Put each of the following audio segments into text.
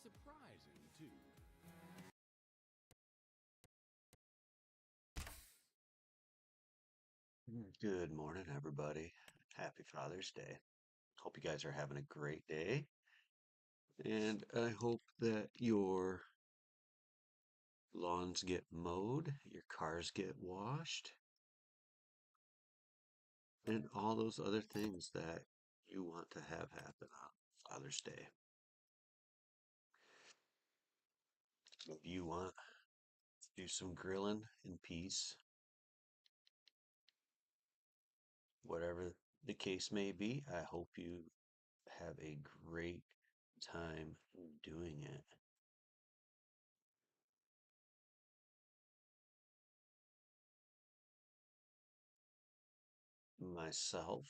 surprising, too. Good morning, everybody. Happy Father's Day. Hope you guys are having a great day. And I hope that your lawns get mowed, your cars get washed, and all those other things that you want to have happen on Father's Day. If you want to do some grilling in peace, whatever the case may be, I hope you have a great time doing it. Myself,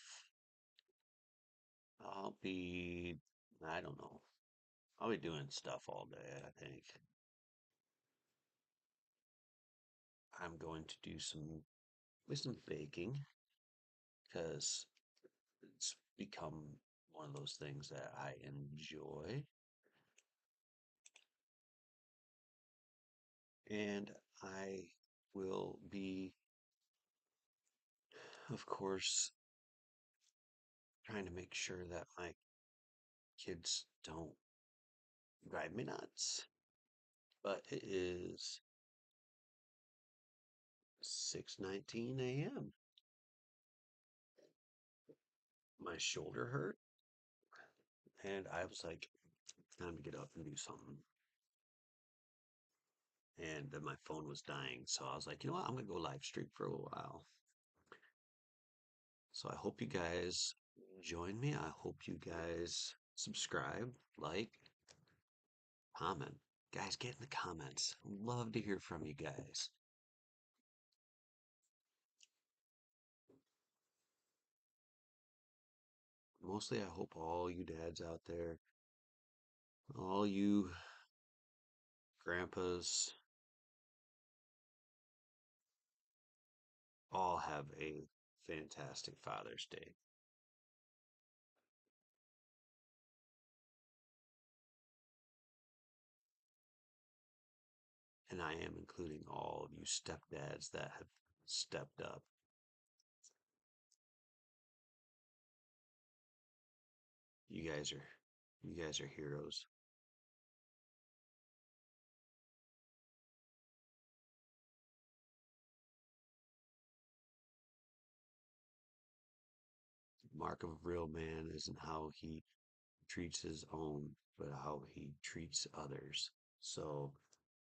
I'll be, I don't know, I'll be doing stuff all day, I think. I'm going to do some baking because it's become one of those things that I enjoy. And I will be, of course, trying to make sure that my kids don't drive me nuts. But it is 6:19 a.m. My shoulder hurt, and I was like, time to get up and do something. And then my phone was dying, so I was like, you know what? I'm gonna go live stream for a while. So I hope you guys join me. I hope you guys subscribe, like, comment. Guys, get in the comments. Love to hear from you guys. Mostly, I hope all you dads out there, all you grandpas, all have a fantastic Father's Day. And I am including all of you stepdads that have stepped up. You guys are you guys are heroes. Mark of a real man isn't how he treats his own, but how he treats others. So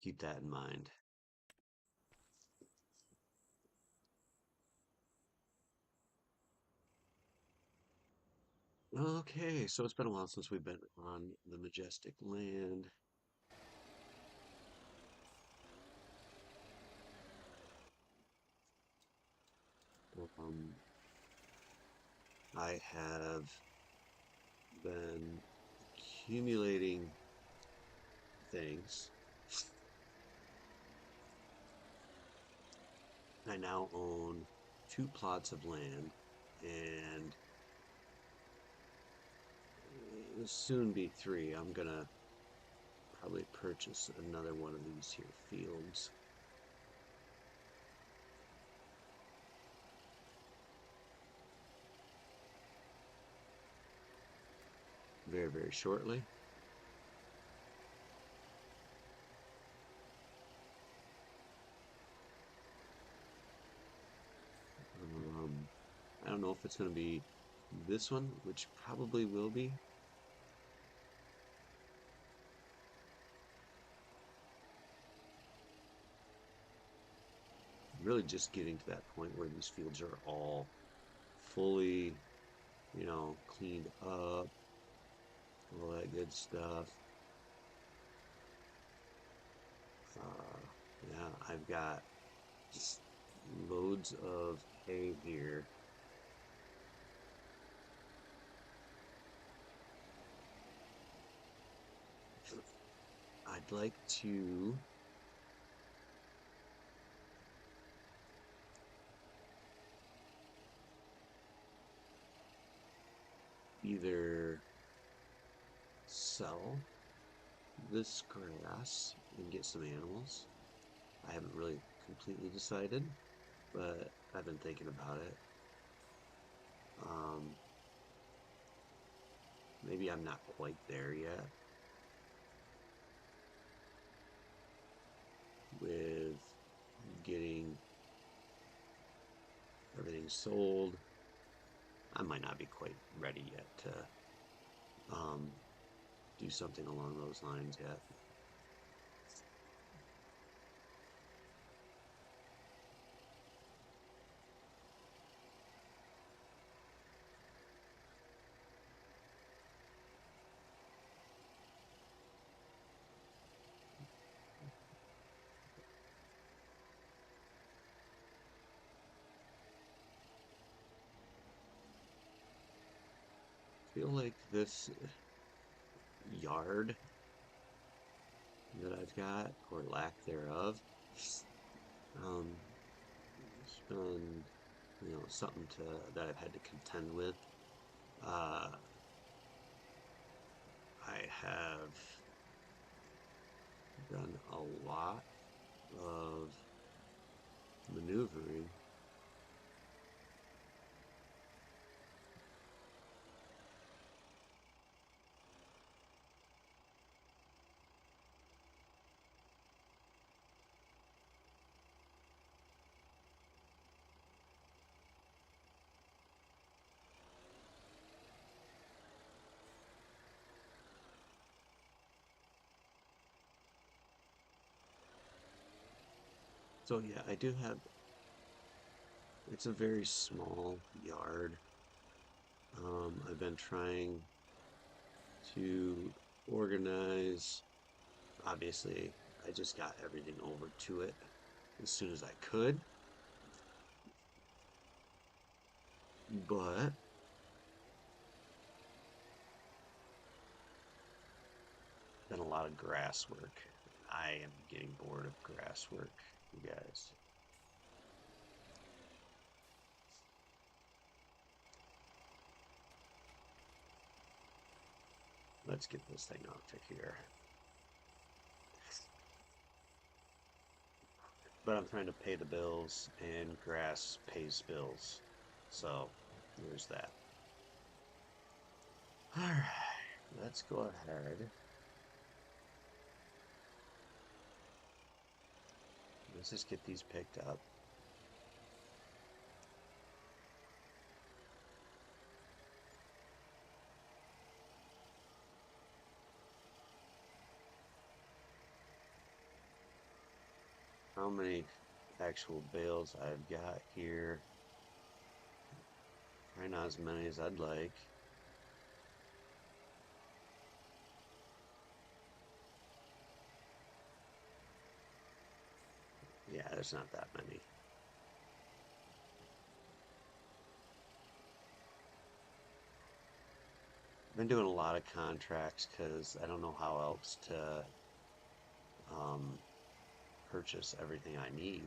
keep that in mind. Okay, so it's been a while since we've been on the majestic land. Um, I have been accumulating things. I now own 2 plots of land, and it will soon be 3. I'm gonna probably purchase another one of these here fields. Very, very shortly. Um, I don't know if it's going to be this one, which probably will be. Really just getting to that point where these fields are all fully, cleaned up, all that good stuff. Uh, yeah, I've got loads of hay here. I'd like to either sell this grass and get some animals. I haven't really completely decided, but I've been thinking about it. Um, Maybe I'm not quite there yet with getting everything sold. I might not be quite ready yet to um, do something along those lines yet. I feel like this yard that I've got, or lack thereof, um, it's been, something that I've had to contend with. Uh, I have done a lot of maneuvering. So yeah, I do have, it's a very small yard. I've been trying to organize. Obviously, I just got everything over to it as soon as I could, but been a lot of grass work. I am getting bored of grass work, you guys. Let's get this thing off of here. But I'm trying to pay the bills, and grass pays bills. So there's that. All right, let's go ahead. Let's just get these picked up. How many actual bales I've got here? Probably not as many as I'd like. Yeah, there's not that many. I've been doing a lot of contracts because I don't know how else to um, purchase everything I need.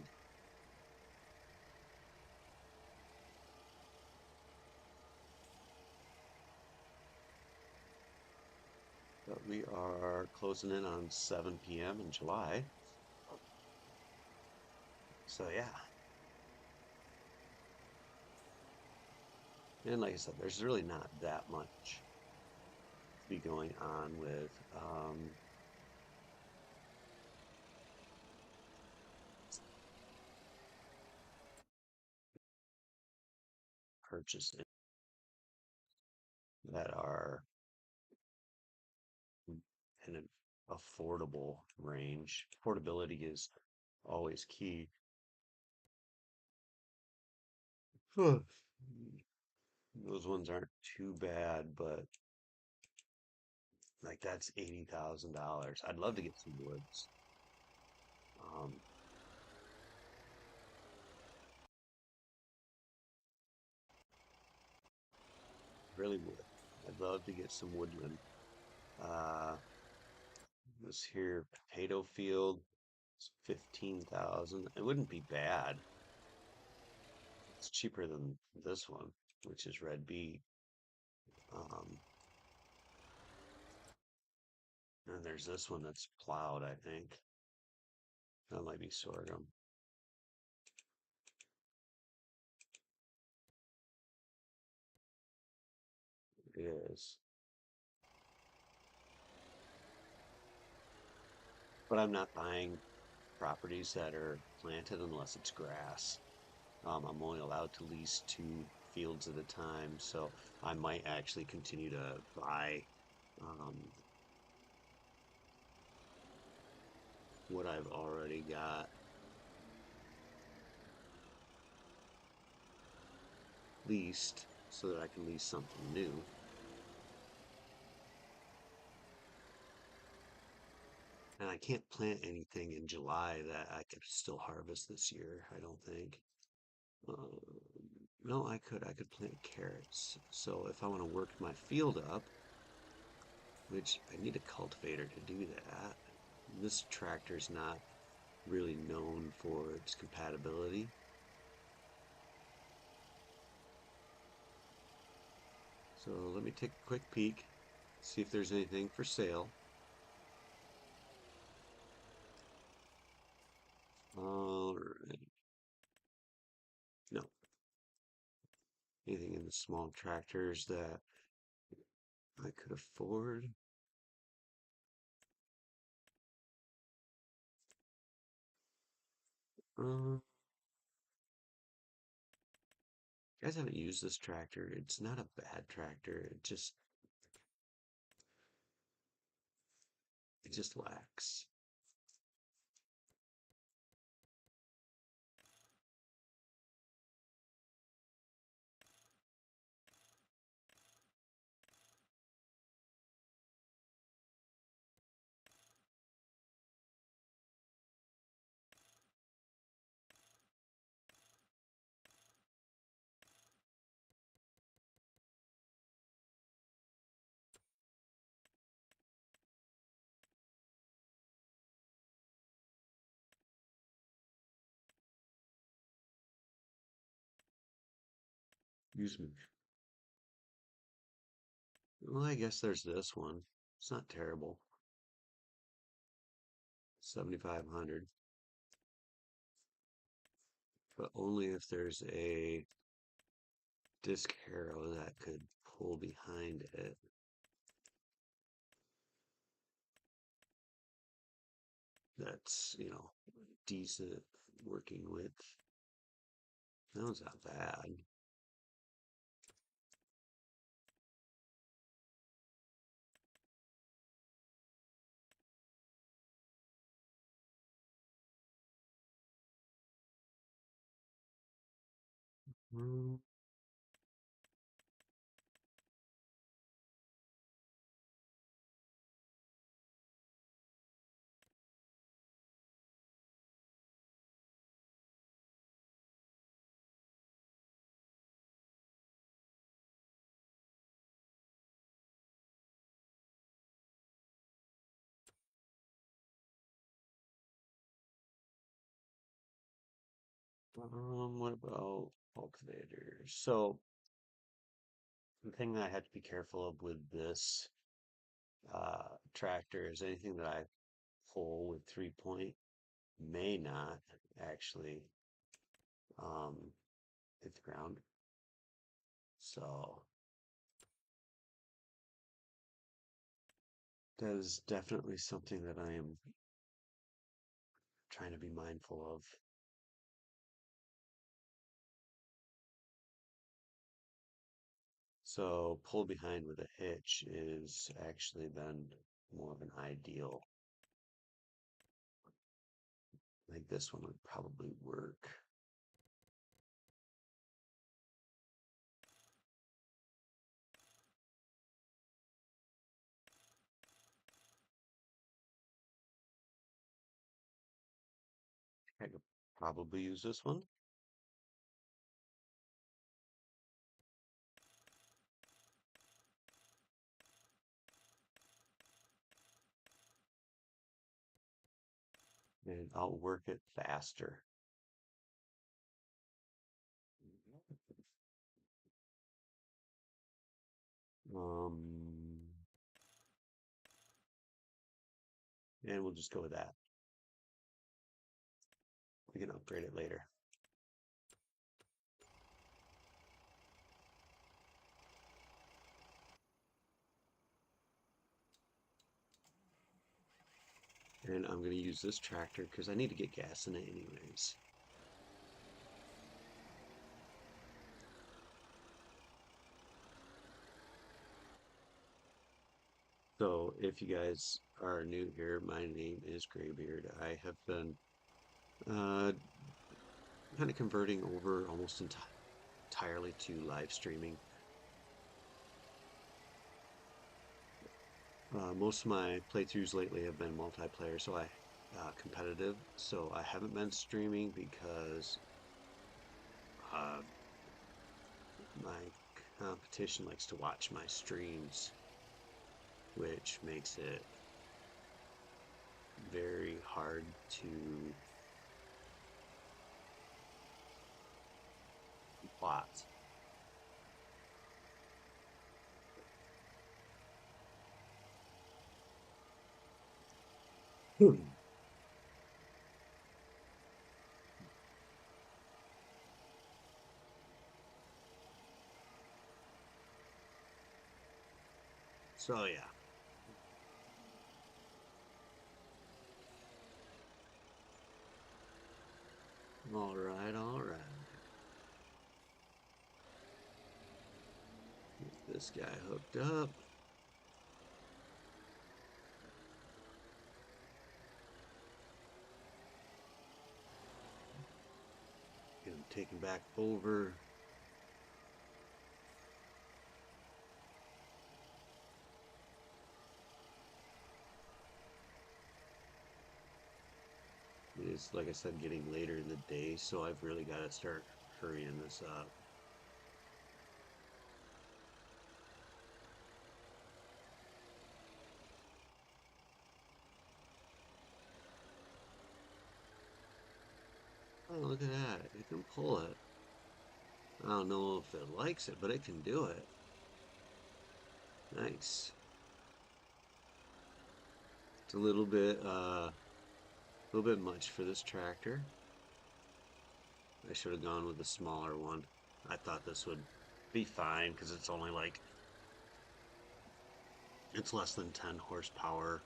But we are closing in on 7 p.m. in July. So yeah. And like I said, there's really not that much to be going on with purchasing that are in an affordable range. Affordability is always key. Those ones aren't too bad, but like that's $80,000. I'd love to get some woods. Um, really would. I'd love to get some woodland. Uh, this here potato field, it's 15,000. It wouldn't be bad. It's cheaper than this one, which is red beet. Um, And there's this one that's plowed, I think. That might be sorghum. It is. But I'm not buying properties that are planted unless it's grass. I'm only allowed to lease 2 fields at a time, so I might actually continue to buy um, what I've already got leased so that I can lease something new. And I can't plant anything in July that I could still harvest this year, I don't think. Um, no, I could. I could plant carrots. So if I want to work my field up, which I need a cultivator to do that, this tractor's not really known for its compatibility. So let me take a quick peek, see if there's anything for sale. All right. No, anything in the small tractors that I could afford. You guys haven't used this tractor. It's not a bad tractor. It just lacks. Use me. Well, I guess there's this one. It's not terrible. 7,500, but only if there's a disc harrow that could pull behind it. That's, decent working width. That one's not bad. Mm, what about cultivators? So the thing that I have to be careful of with this tractor is anything that I pull with 3 point may not actually um, hit the ground. So that is definitely something that I am trying to be mindful of. So pull behind with a hitch is actually been more of an ideal. Like this one would probably work. I could probably use this one. And I'll work it faster. Um, and we'll just go with that. We can upgrade it later. And I'm going to use this tractor because I need to get gas in it anyways. So if you guys are new here, my name is Graybeard. I have been uh, kind of converting over almost entirely to live streaming. Most of my playthroughs lately have been multiplayer, so I competitive. So I haven't been streaming because uh, my competition likes to watch my streams, which makes it very hard to plot. Hmm. So yeah, all right, all right. Get this guy hooked up. Get him taken back over. It is, like I said, getting later in the day, so I've really got to start hurrying this up. Oh, look at that. It can pull it. I don't know if it likes it, but it can do it. Nice. It's a little bit much for this tractor. I should have gone with a smaller one. I thought this would be fine because it's only like, it's less than 10 horsepower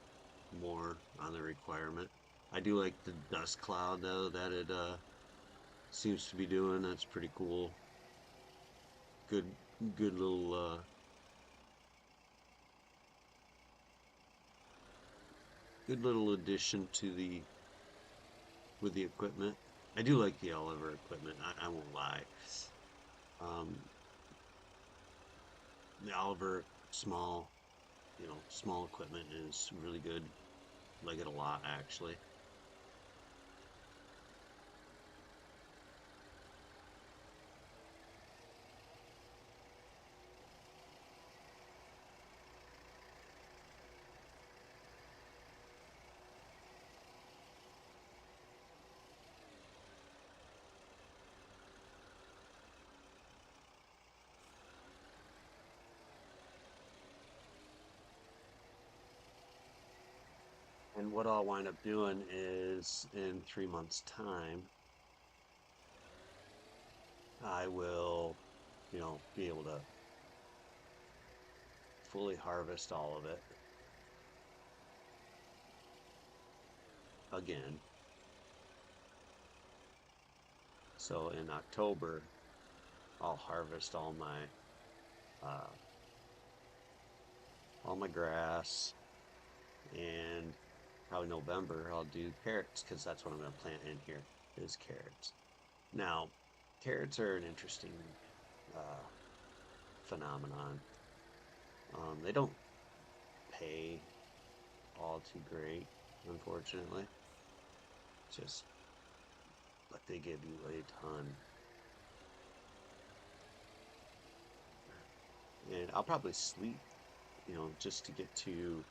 more on the requirement. I do like the dust cloud though that it seems to be doing. That's pretty cool. Good, good little good little addition to the with the equipment. I do like the Oliver equipment. I won't lie. Um, the Oliver small, small equipment is really good. Like it a lot actually. And what I'll wind up doing is in 3 months' time, I will, be able to fully harvest all of it again. So in October, I'll harvest uh, all my grass, and probably November I'll do carrots because that's what I'm going to plant in here is carrots. Now, carrots are an interesting uh, phenomenon. They don't pay all too great, unfortunately. Just, but they give you a ton. And I'll probably sleep, just to get to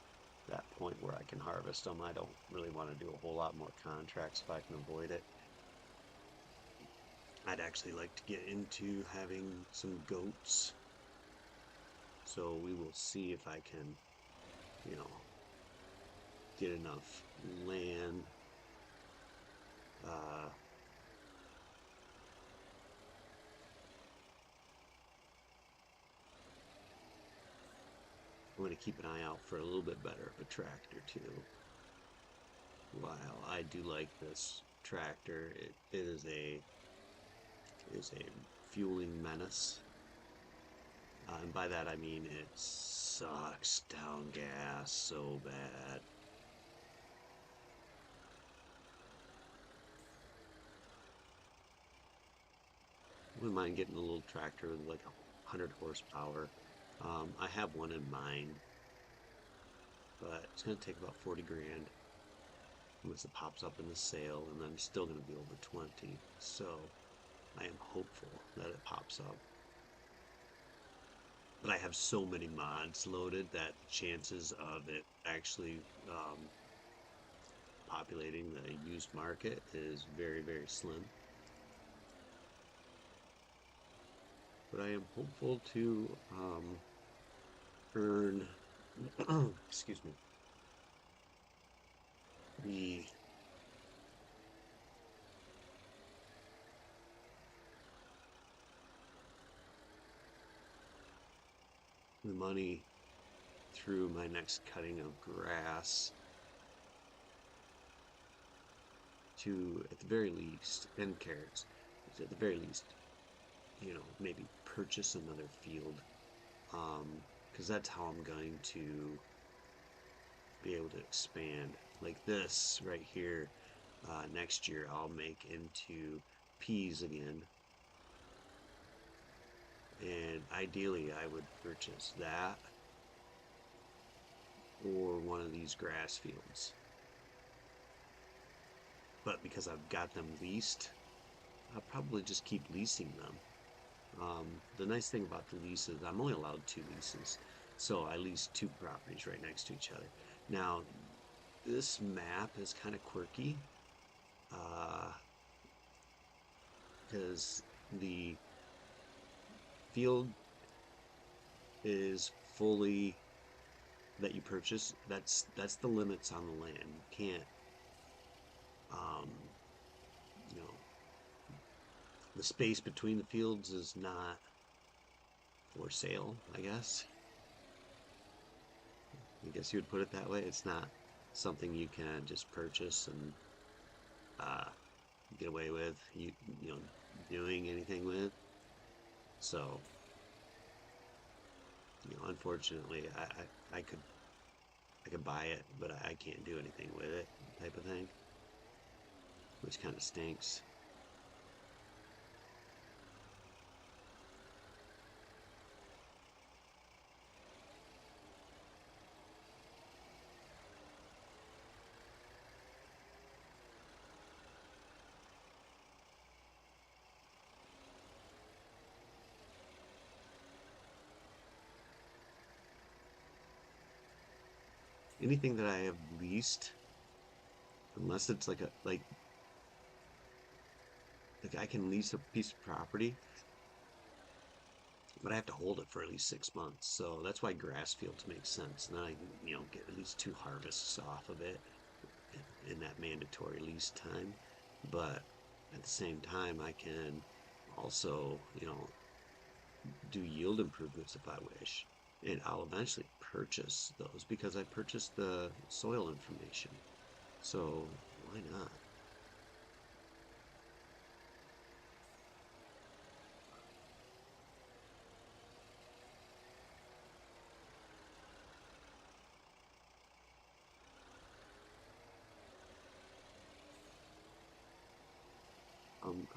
that point where I can harvest them. I don't really want to do a whole lot more contracts if I can avoid it. I'd actually like to get into having some goats. So we will see if I can, you know, get enough land. Uh, I'm going to keep an eye out for a little bit better of a tractor too. While I do like this tractor, it is a fueling menace. And by that I mean it sucks down gas so bad. Wouldn't mind getting a little tractor with like 100 horsepower. I have one in mind, but it's going to take about 40 grand unless it pops up in the sale, and I'm still going to be over 20. So I am hopeful that it pops up. But I have so many mods loaded that the chances of it actually populating the used market is very, very slim. But I am hopeful to earn, excuse me, the money through my next cutting of grass to, at the very least, and carrots, at the very least, maybe purchase another field, because that's how I'm going to be able to expand. Like this right here, next year I'll make into peas again, and ideally I would purchase that or one of these grass fields. But because I've got them leased, I'll probably just keep leasing them. The nice thing about the leases, I'm only allowed 2 leases, so I lease 2 properties right next to each other. Now, this map is kind of quirky because the field is fully that you purchase. That's the limits on the land. You can't, um, you know, the space between the fields is not for sale, I guess. I guess you would put it that way. It's not something you can just purchase and uh, get away with you know doing anything with. So unfortunately, I could buy it, but I can't do anything with it, type of thing, which kind of stinks. Anything that I have leased, unless it's like I can lease a piece of property, but I have to hold it for at least 6 months. So that's why grass fields make sense. And then I can, get at least 2 harvests off of it in that mandatory lease time. But at the same time, I can also, do yield improvements if I wish. And I'll eventually purchase those because I purchased the soil information. So why not?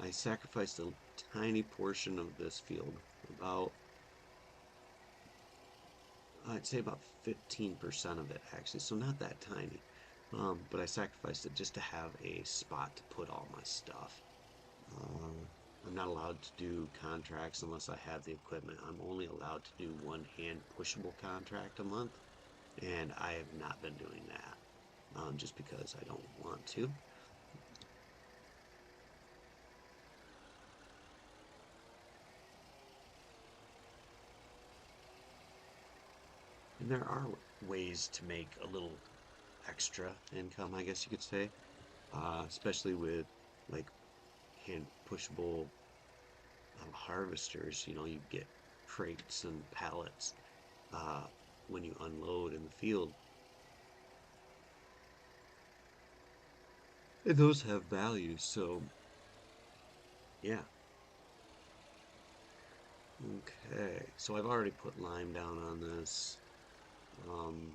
I sacrificed a tiny portion of this field, about, I'd say about 15% of it actually, so not that tiny. But I sacrificed it just to have a spot to put all my stuff. I'm not allowed to do contracts unless I have the equipment. I'm only allowed to do one hand pushable contract a month, and I have not been doing that just because I don't want to. And there are ways to make a little extra income, I guess you could say, especially with like hand pushable harvesters. You get crates and pallets uh, when you unload in the field, and those have value. So yeah. Okay, so I've already put lime down on this. Um,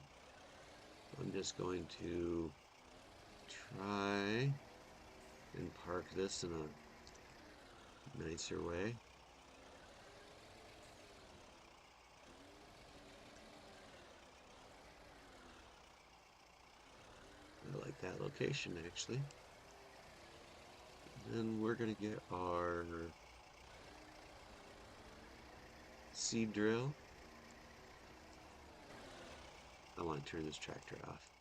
I'm just going to try and park this in a nicer way. I like that location actually. Then we're gonna get our seed drill. I want to turn this tractor off.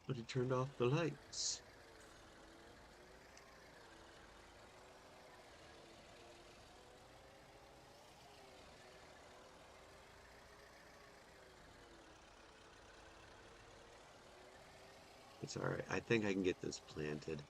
Somebody turned off the lights. It's all right. I think I can get this planted.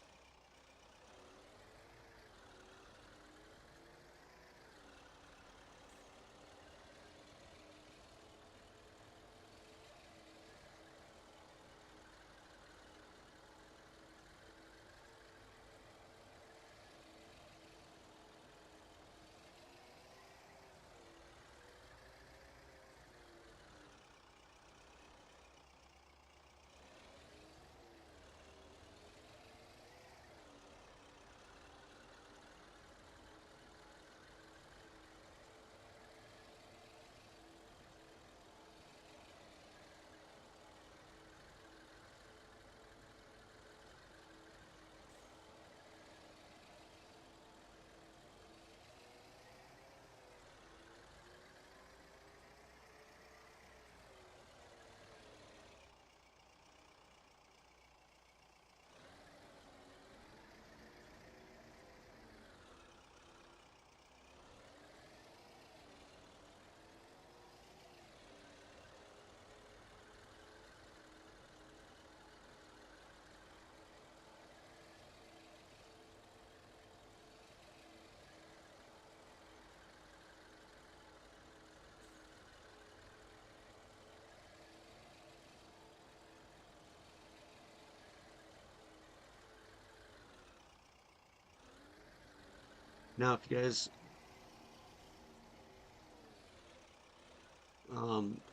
Now, if you guys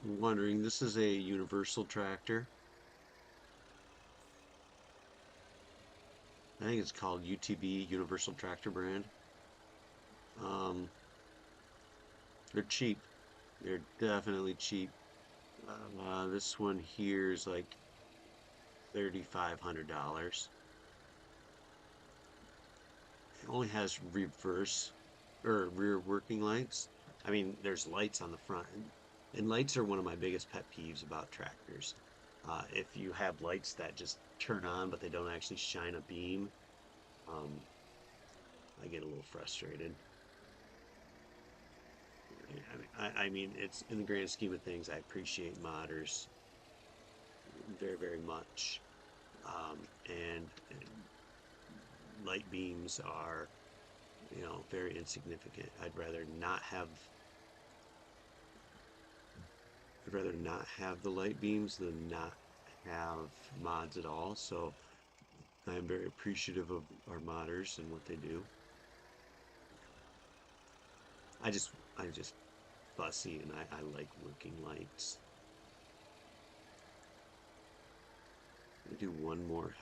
wondering, this is a universal tractor. I think it's called UTB, Universal Tractor Brand. Um, they're cheap. They're definitely cheap. This one here is like $3,500. It only has reverse or rear working lights. I mean, there's lights on the front, and lights are one of my biggest pet peeves about tractors. If you have lights that just turn on but they don't actually shine a beam, um, I get a little frustrated. I mean, it's in the grand scheme of things. I appreciate modders very, very much, and light beams are, very insignificant. I'd rather not have the light beams than not have mods at all. So I am very appreciative of our modders and what they do. I'm just fussy, and I like working lights. I do one more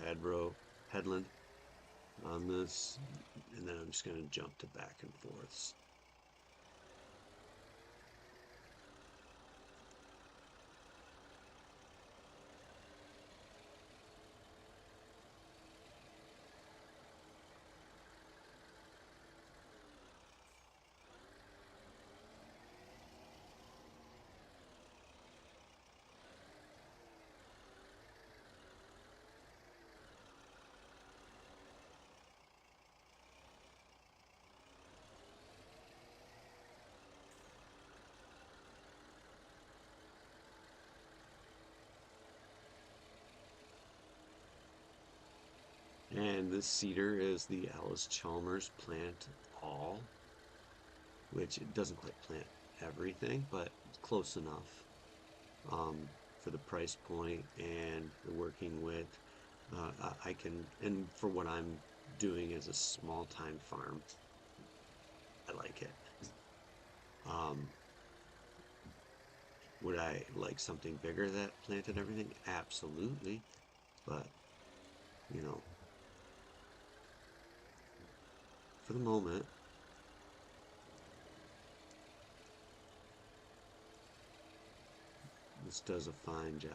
headland on this, and then I'm just going to jump to back and forths. And this cedar is the Alice Chalmers Plant All, which it doesn't quite plant everything, but it's close enough for the price point and the working with. I can, and for what I'm doing as a small time farm, I like it. Um, would I like something bigger that planted everything? Absolutely. But, you know, for the moment, this does a fine job.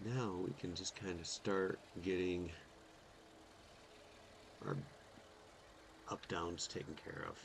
Now we can just kind of start getting our up downs taken care of.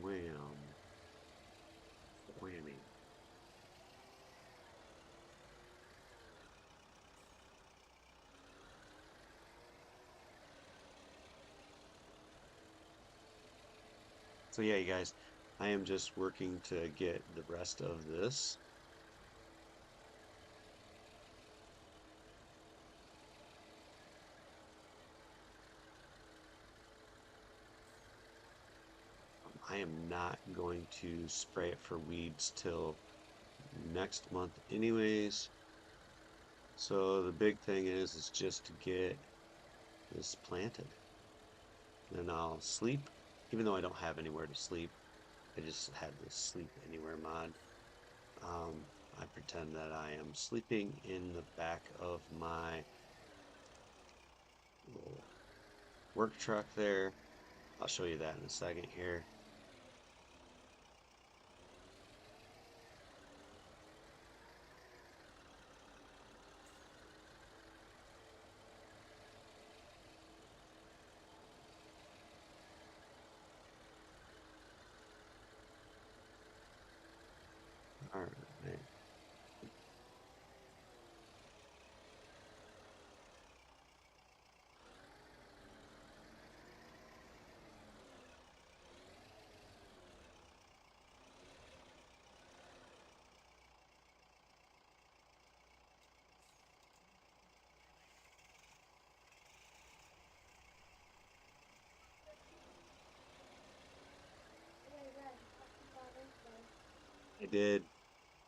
Wham, whammy. So yeah, you guys, I am just working to get the rest of this. I am not going to spray it for weeds till next month anyways. So the big thing is just to get this planted. Then I'll sleep, even though I don't have anywhere to sleep. I just had this sleep anywhere mod. Um, I pretend that I am sleeping in the back of my little work truck there. I'll show you that in a second here. All right. I did.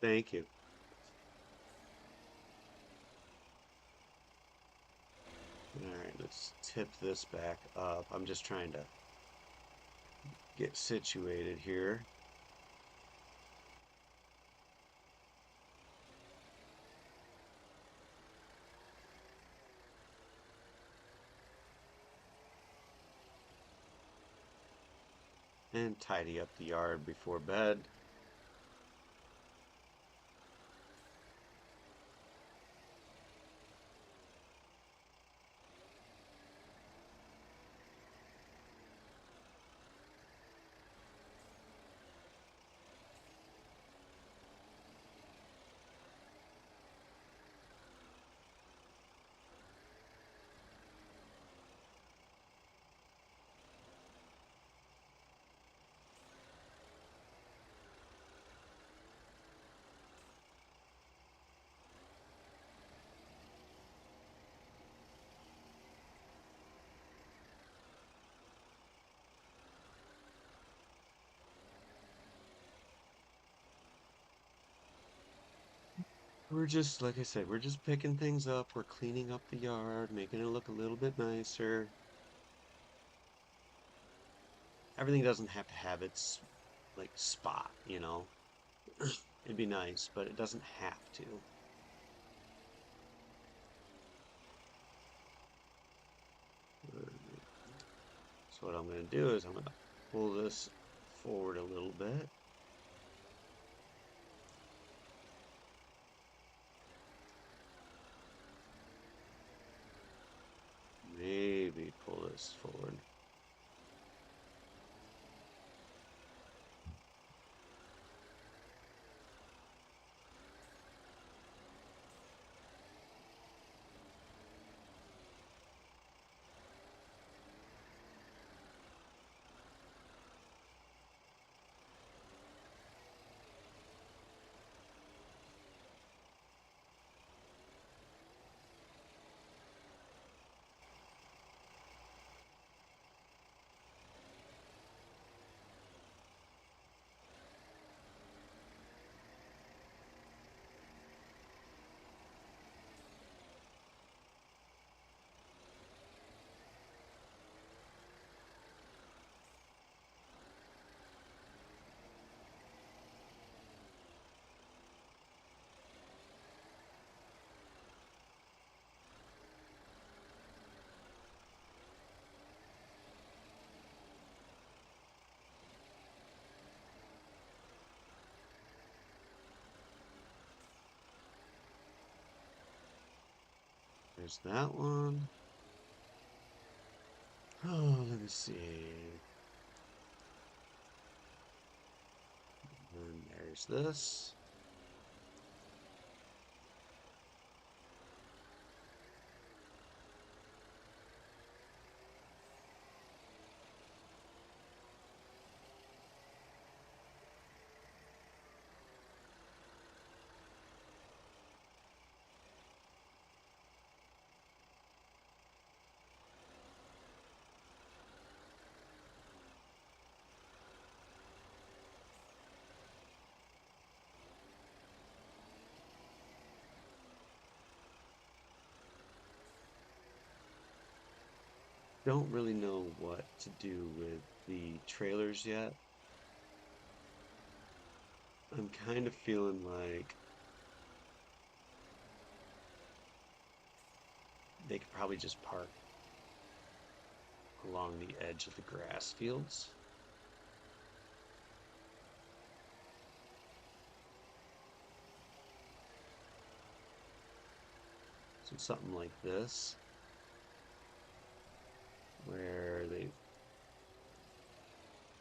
Thank you. All right, let's tip this back up. I'm just trying to get situated here. And tidy up the yard before bed. We're just, like I said, we're just picking things up. We're cleaning up the yard, making it look a little bit nicer. Everything doesn't have to have its like spot, you know. It'd be nice, but it doesn't have to. So what I'm going to do is I'm going to pull this forward a little bit. Maybe pull this forward. There's that one. Oh, let me see. And there's this. Don't really know what to do with the trailers yet. I'm kind of feeling like they could probably just park along the edge of the grass fields. So something like this, where they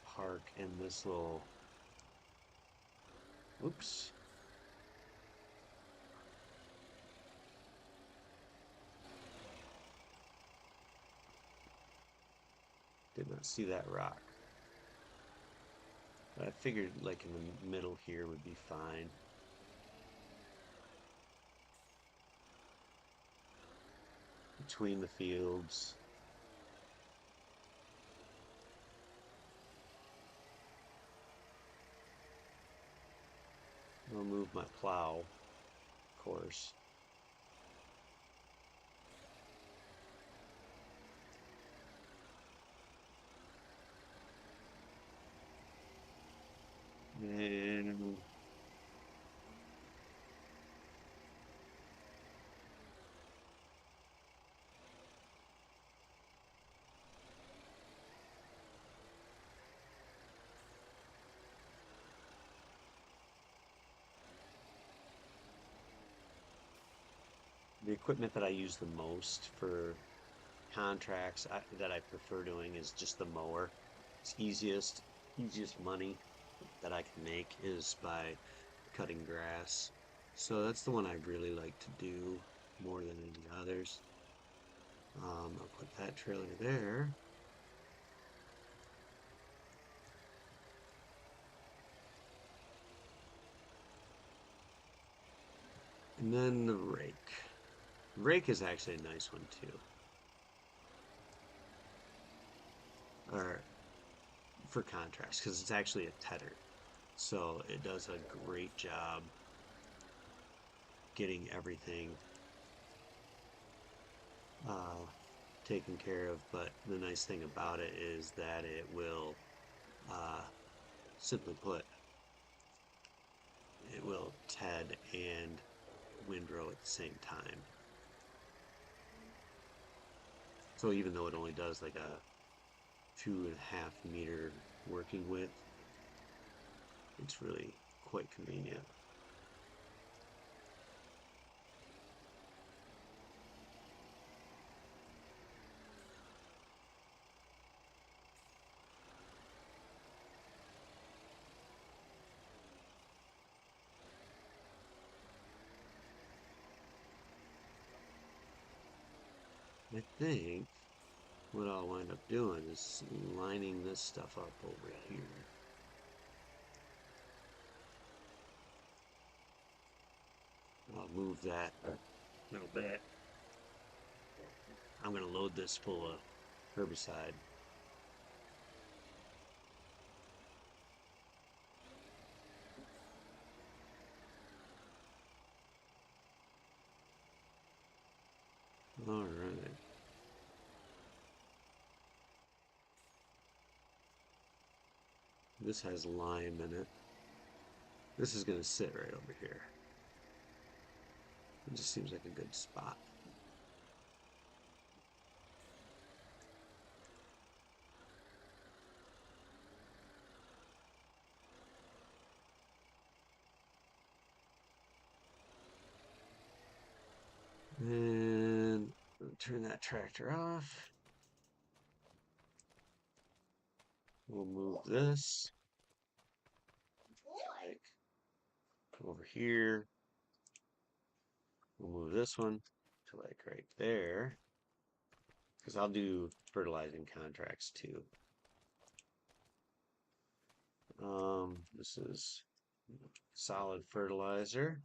park in this little, oops, did not see that rock. But I figured like in the middle here would be fine. Between the fields. I'll move my plow, of course. And the equipment that I use the most for contracts that I prefer doing is just the mower. It's easiest money that I can make is by cutting grass. So that's the one I really like to do more than any others. I'll put that trailer there. And then the rake. Rake is actually a nice one too. Or for contracts, because it's actually a tedder. So it does a great job getting everything uh, taken care of. But the nice thing about it is that it will, uh, simply put, it will TED and windrow at the same time. So even though it only does like a 2.5 meter working width, it's really quite convenient. I think what I'll wind up doing is lining this stuff up over here. I'll move that a little bit. I'm going to load this full of herbicide. All right. This has lime in it. This is going to sit right over here. It just seems like a good spot. And turn that tractor off. We'll move this like over here. We'll move this one to like right there. Because I'll do fertilizing contracts too. This is solid fertilizer.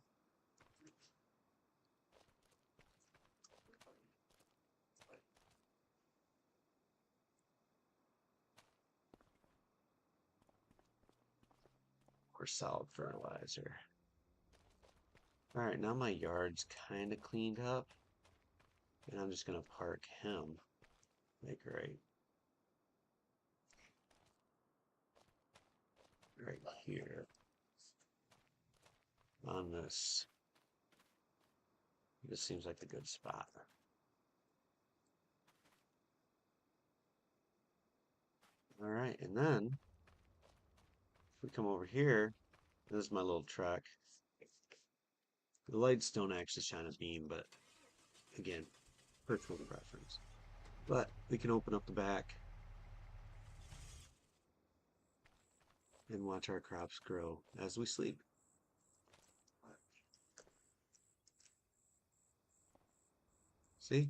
Or solid fertilizer. All right, now my yard's kind of cleaned up. And I'm just going to park him like right here on this. This seems like a good spot. All right, and then if we come over here, this is my little truck. The lights don't actually shine a beam, but again, personal preference. But we can open up the back and watch our crops grow as we sleep. See?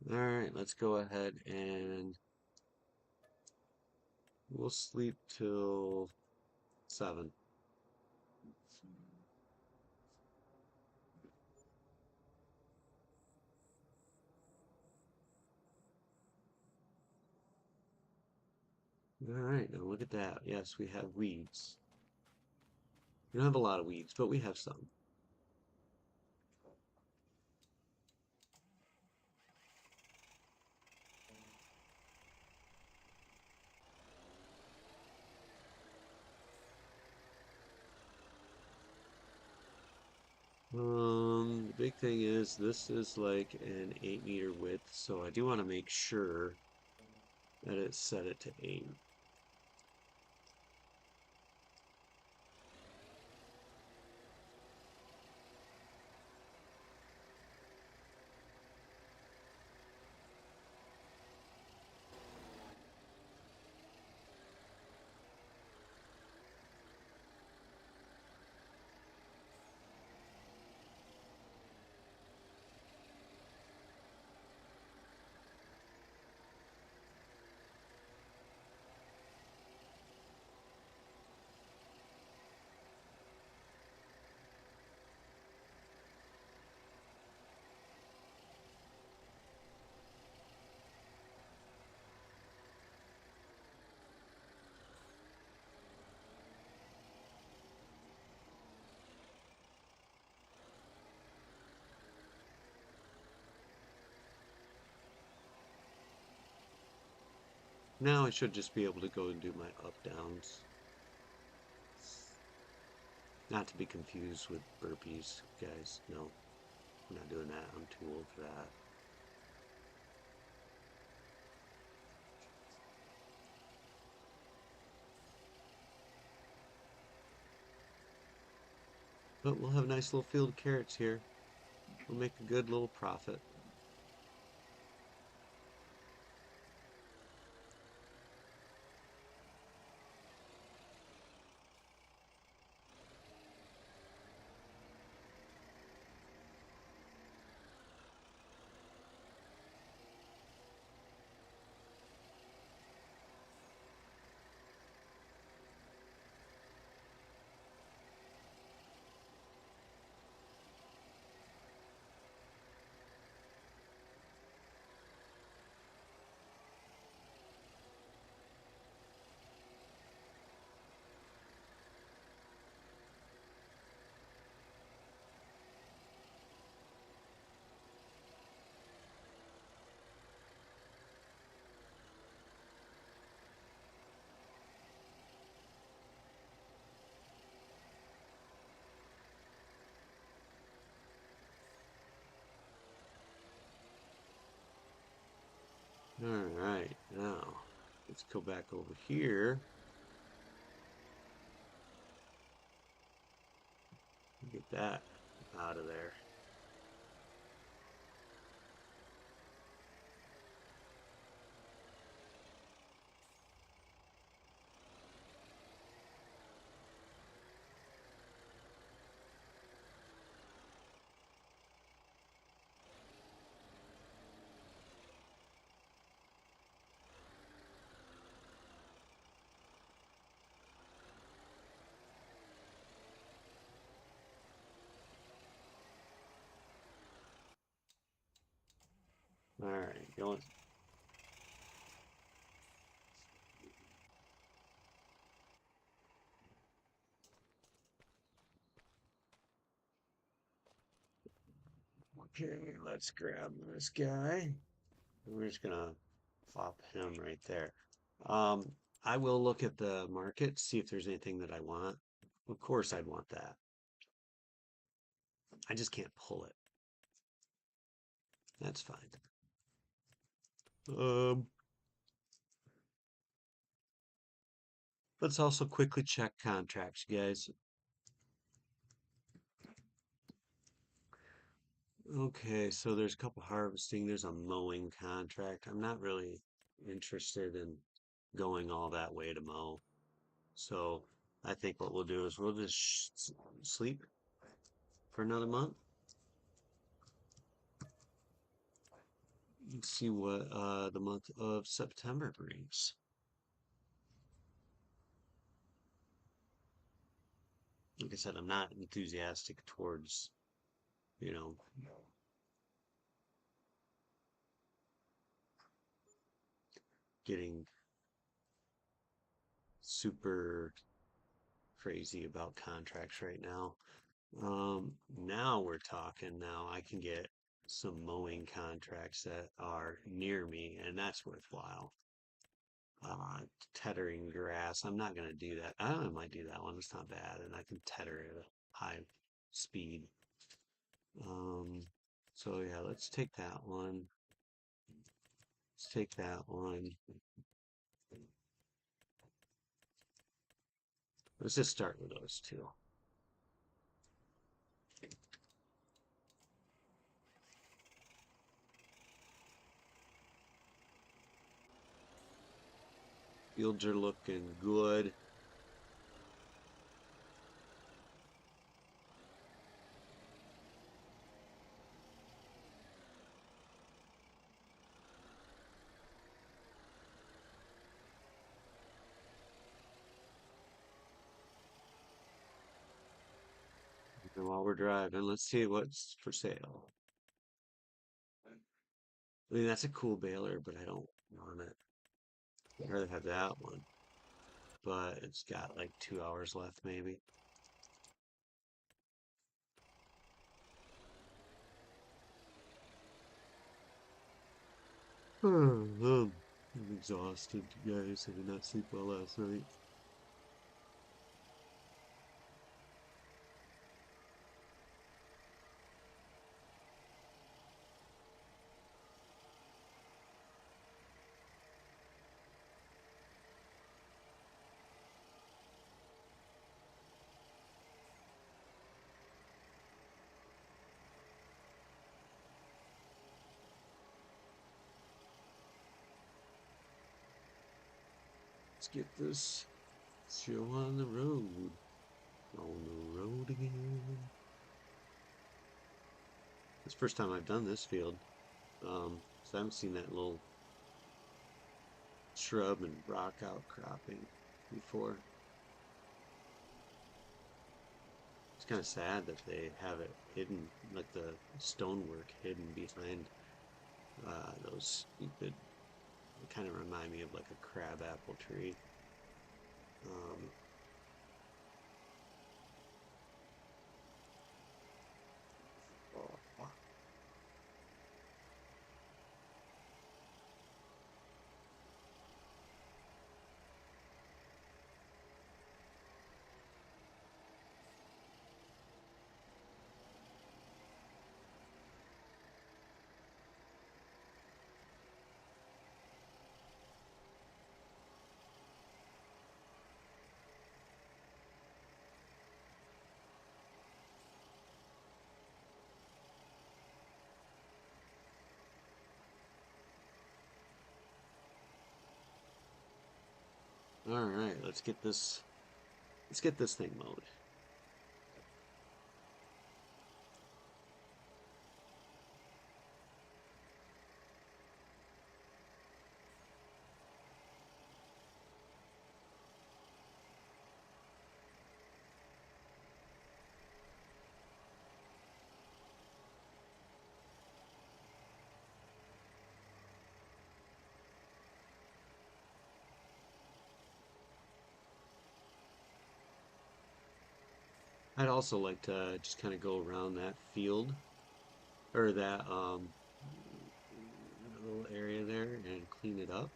All right, let's go ahead and we'll sleep till 7. All right, now look at that. Yes, we have weeds. We don't have a lot of weeds, but we have some. The big thing is this is like an 8 meter width, so I do want to make sure that it's set it to 8. Now I should just be able to go and do my up downs. Not to be confused with burpees, guys. No, I'm not doing that. I'm too old for that. But we'll have a nice little field of carrots here. We'll make a good little profit. All right, now let's go back over here. Get that out of there. All right, going. Okay, let's grab this guy. We're just gonna pop him right there. Um, I will look at the market, see if there's anything that I want. Of course, I'd want that. I just can't pull it. That's fine. Um, let's also quickly check contracts, guys. Okay, so there's a couple harvesting. There's a mowing contract. I'm not really interested in going all that way to mow. So I think what we'll do is we'll just sleep for another month and see what the month of September brings. Like I said, I'm not enthusiastic towards, you know, getting super crazy about contracts right now. Now we're talking. Now I can get some mowing contracts that are near me, and that's worthwhile. Uh, Tethering grass. I'm not gonna do that. I might do that one. It's not bad, and I can tether at a high speed. Um, so yeah, let's take that one. Let's take that one. Let's just start with those two. Fields are looking good. And while we're driving, let's see what's for sale. I mean, that's a cool baler, but I don't want it. I'd rather have that one. But it's got like 2 hours left, maybe. Hmm. I'm exhausted, guys. I did not sleep well last night. Let's get this show on the road. On the road again. It's the first time I've done this field. So I haven't seen that little shrub and rock outcropping before. It's kind of sad that they have it hidden, like the stonework hidden behind those stupid. They kind of remind me of like a crab apple tree. Um, oh, all right, let's get this thing mowed. I'd also like to just kind of go around that field or that little area there and clean it up.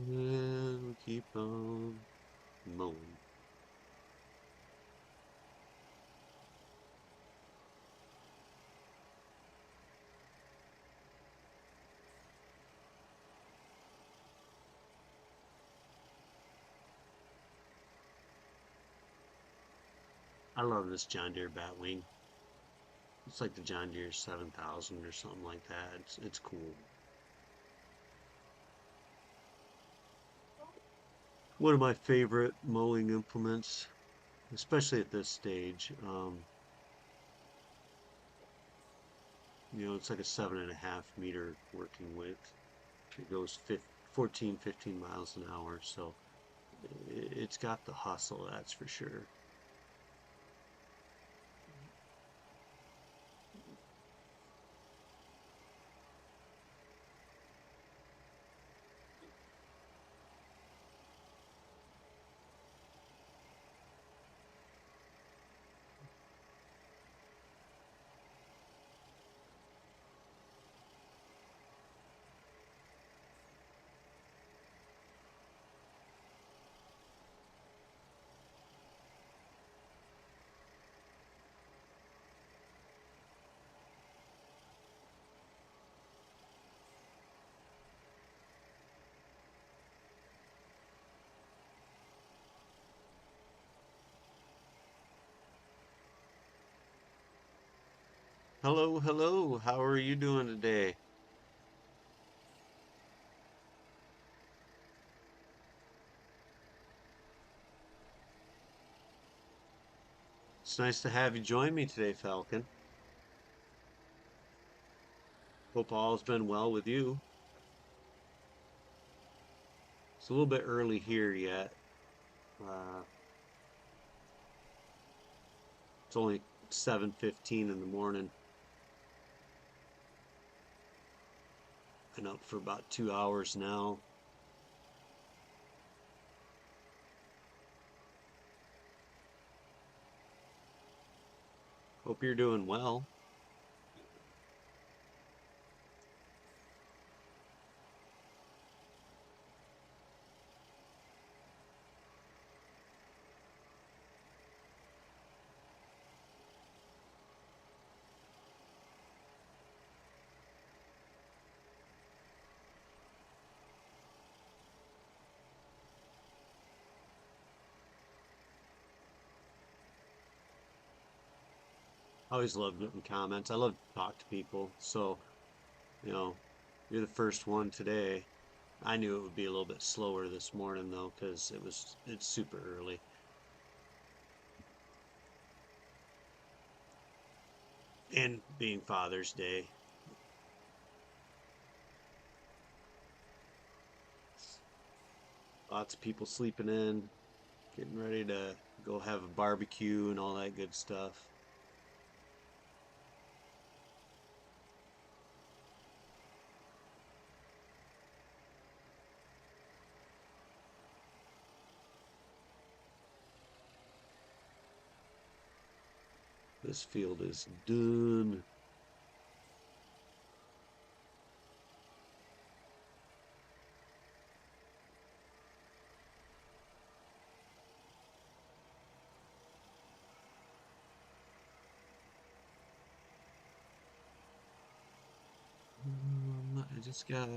And we keep on mowing. I love this John Deere Batwing. It's like the John Deere 7000 or something like that. It's cool. One of my favorite mowing implements, especially at this stage. It's like a 7.5 meter working width. It goes 14, 15 miles an hour, so it's got the hustle, that's for sure. Hello, hello. How are you doing today? It's nice to have you join me today, Falcon. Hope all's been well with you. It's a little bit early here yet. Uh, it's only 7:15 in the morning. Been up for about 2 hours now. Hope you're doing well. I always love getting comments. I love to talk to people. So, you know, you're the first one today. I knew it would be a little bit slower this morning though, because it's super early. And being Father's Day, lots of people sleeping in, getting ready to go have a barbecue and all that good stuff. This field is done. I just got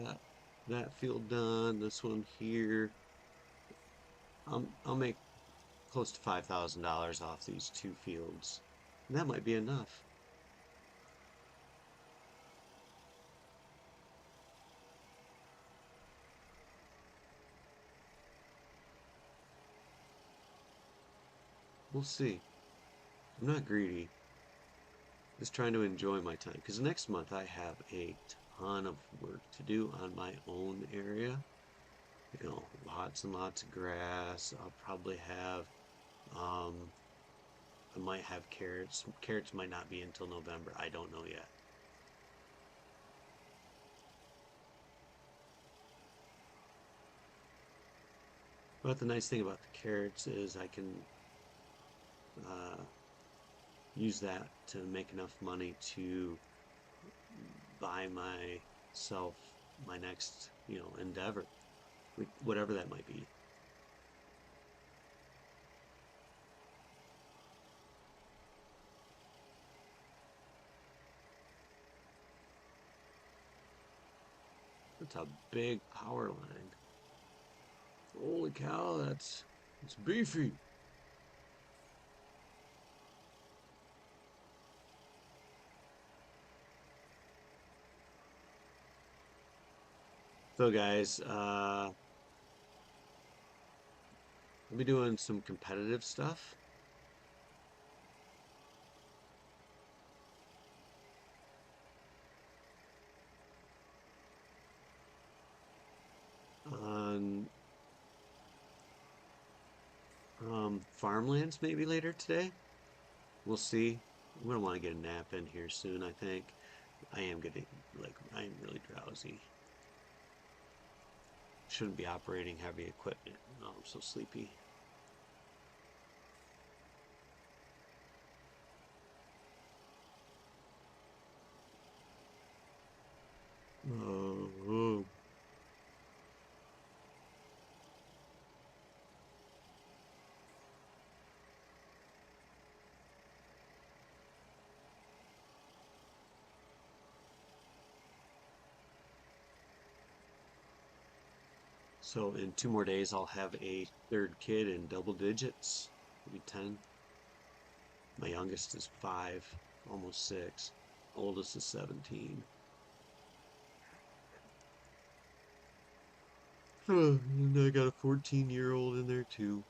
that field done. This one here. I'll make close to $5,000 off these two fields. And that might be enough. We'll see. I'm not greedy. Just trying to enjoy my time. Because next month I have a ton of work to do on my own area. Lots and lots of grass. I'll probably have, um, I might have carrots. Carrots might not be until November. I don't know yet. But the nice thing about the carrots is I can uh, use that to make enough money to buy myself my next, endeavor, whatever that might be. That's a big power line. Holy cow, it's beefy. So guys, I'll be doing some competitive stuff on farmlands maybe later today. We'll see. I'm gonna want to get a nap in here soon, I think. I am getting, I am really drowsy. Shouldn't be operating heavy equipment. Oh, I'm so sleepy. Oh. So in 2 more days, I'll have a third kid in double digits. Maybe 10. My youngest is 5, almost 6. Oldest is 17. And I got a 14-year-old in there too.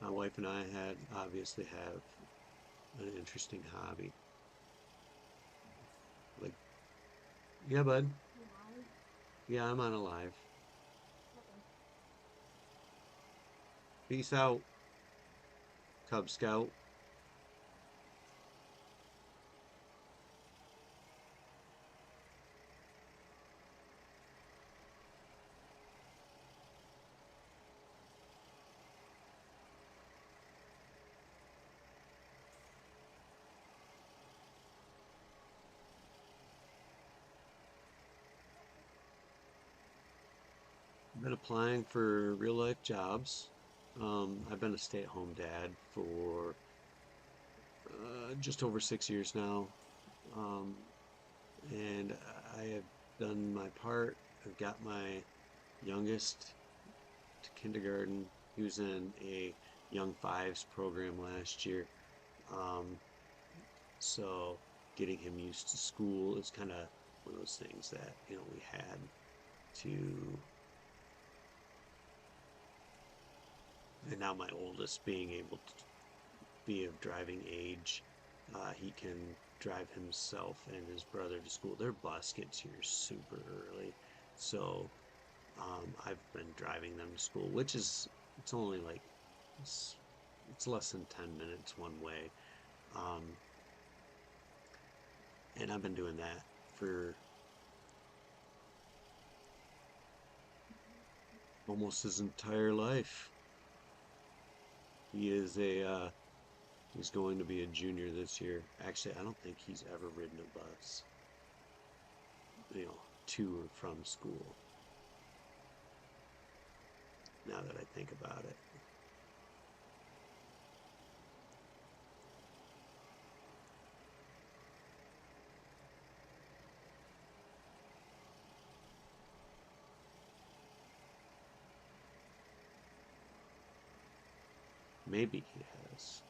My wife and I had obviously have an interesting hobby. Like, yeah, bud. Yeah, I'm on a live. Peace out, Cub Scout. I've been applying for real life jobs. I've been a stay-at-home dad for just over 6 years now. Um, and I have done my part. I've got my youngest to kindergarten. He was in a Young Fives program last year. Um, so getting him used to school is kind of one of those things that, we had to, and now my oldest being able to be of driving age, he can drive himself and his brother to school. Their bus gets here super early. So I've been driving them to school, which is, it's only like, it's, it's less than 10 minutes one way. Um, and I've been doing that for almost his entire life. He is he's going to be a junior this year. Actually, I don't think he's ever ridden a bus, to or from school, now that I think about it. Maybe he has.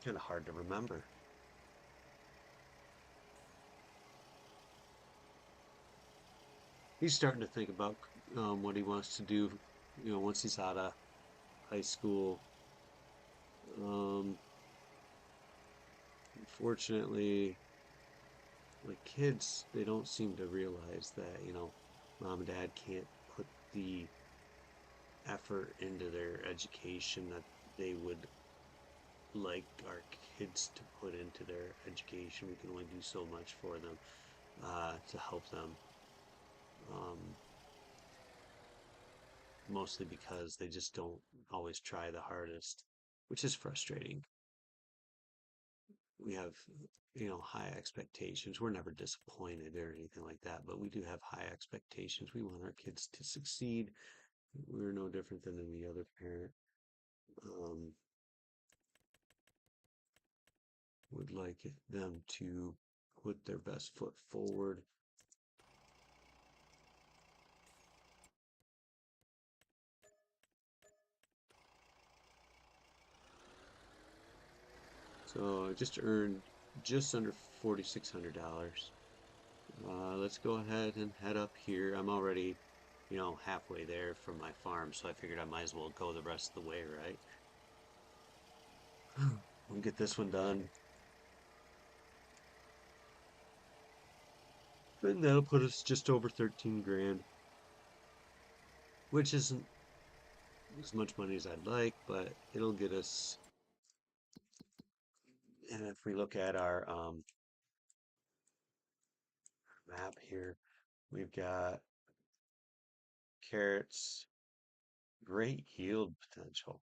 Kind of hard to remember. He's starting to think about what he wants to do, once he's out of high school. Um, Unfortunately, like kids, they don't seem to realize that, mom and dad can't put the effort into their education that they would like our kids to put into their education. We can only do so much for them, to help them. Um, Mostly because they just don't always try the hardest, which is frustrating. We have, high expectations. We're never disappointed or anything like that, but we do have high expectations. We want our kids to succeed. We're no different than any other parent. Um, would like them to put their best foot forward. So I just earned just under $4,600. Let's go ahead and head up here. I'm already, halfway there from my farm, so I figured I might as well go the rest of the way, right? We'll get this one done. And that'll put us just over 13 grand, which isn't as much money as I'd like, but it'll get us. And if we look at our map here, we've got carrots, great yield potential.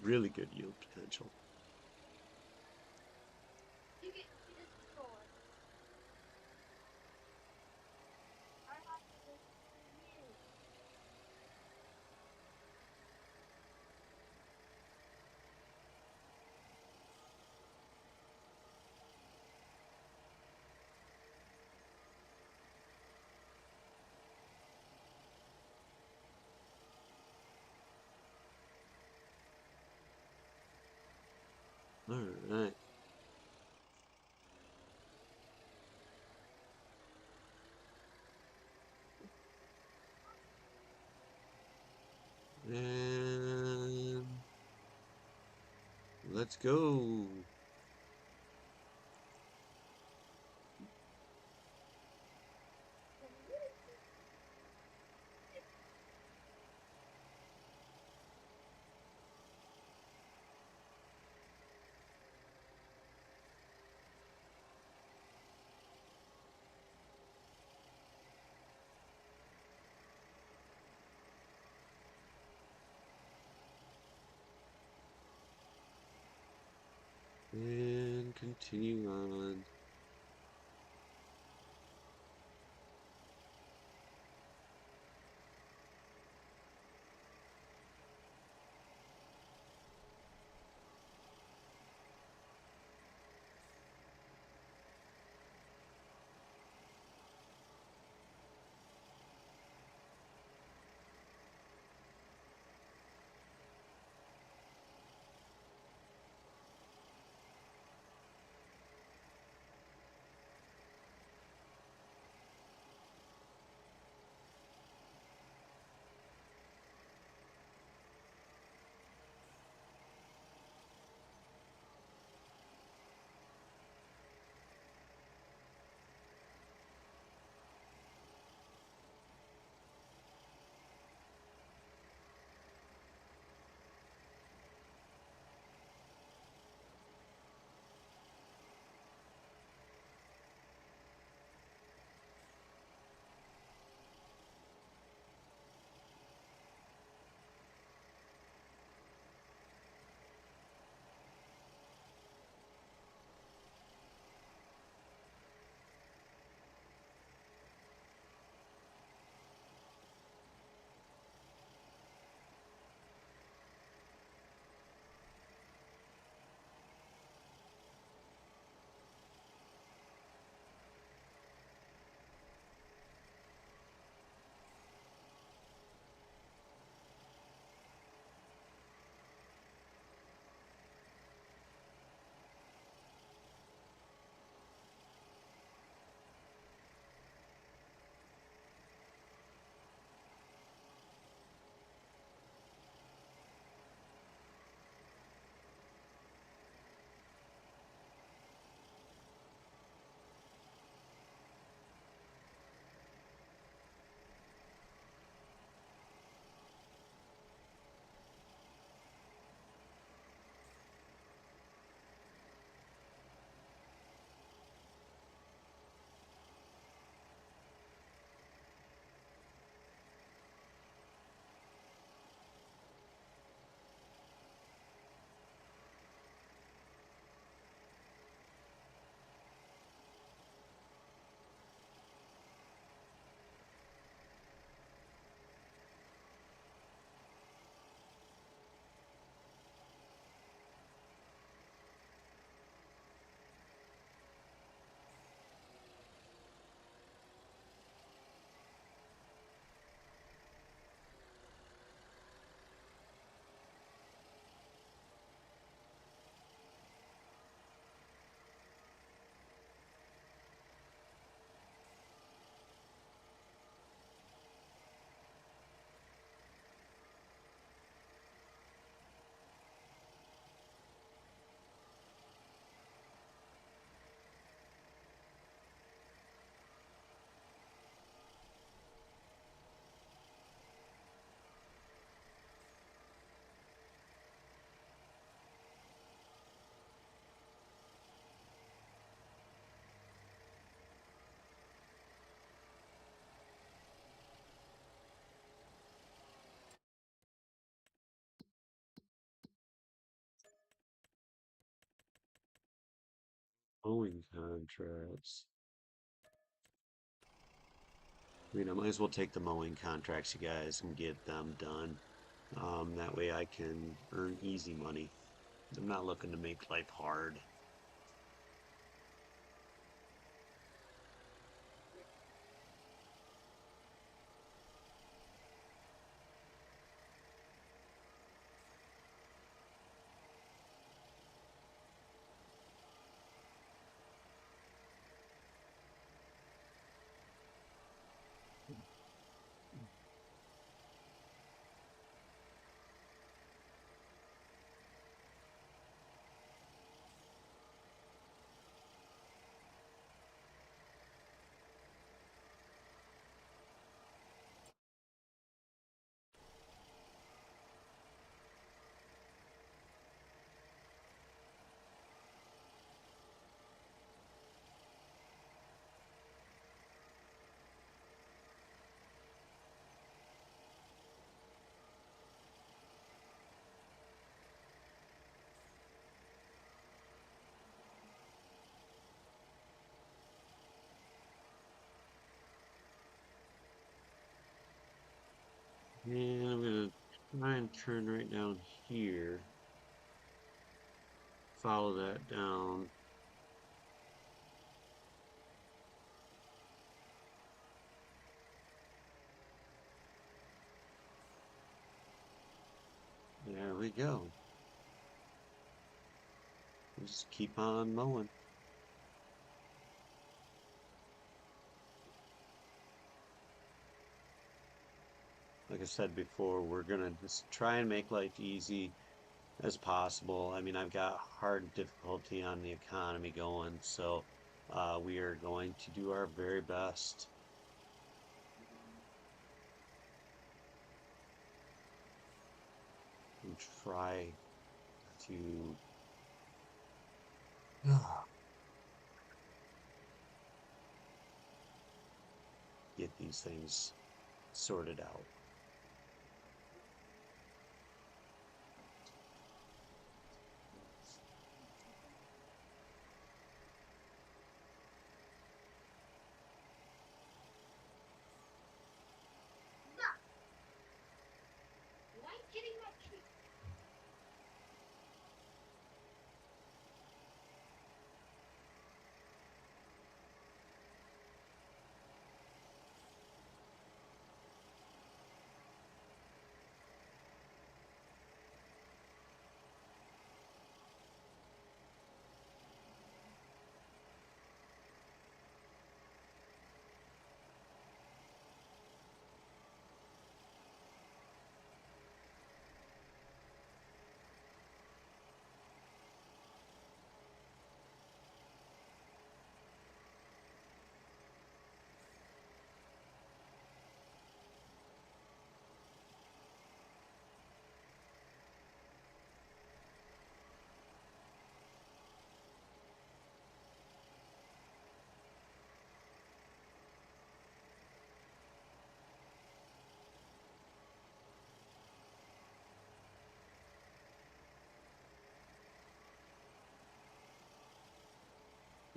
Really good yield potential. All right. And let's go. And continue on. Mowing contracts. I mean, I might as well take the mowing contracts, you guys, and get them done. That way I can earn easy money. I'm not looking to make life hard. and turn right down here. Follow that down. There we go. Just keep on mowing. Like I said before, we're gonna just try and make life easy as possible. I mean, I've got hard difficulty on the economy going, so we are going to do our very best and try to get these things sorted out.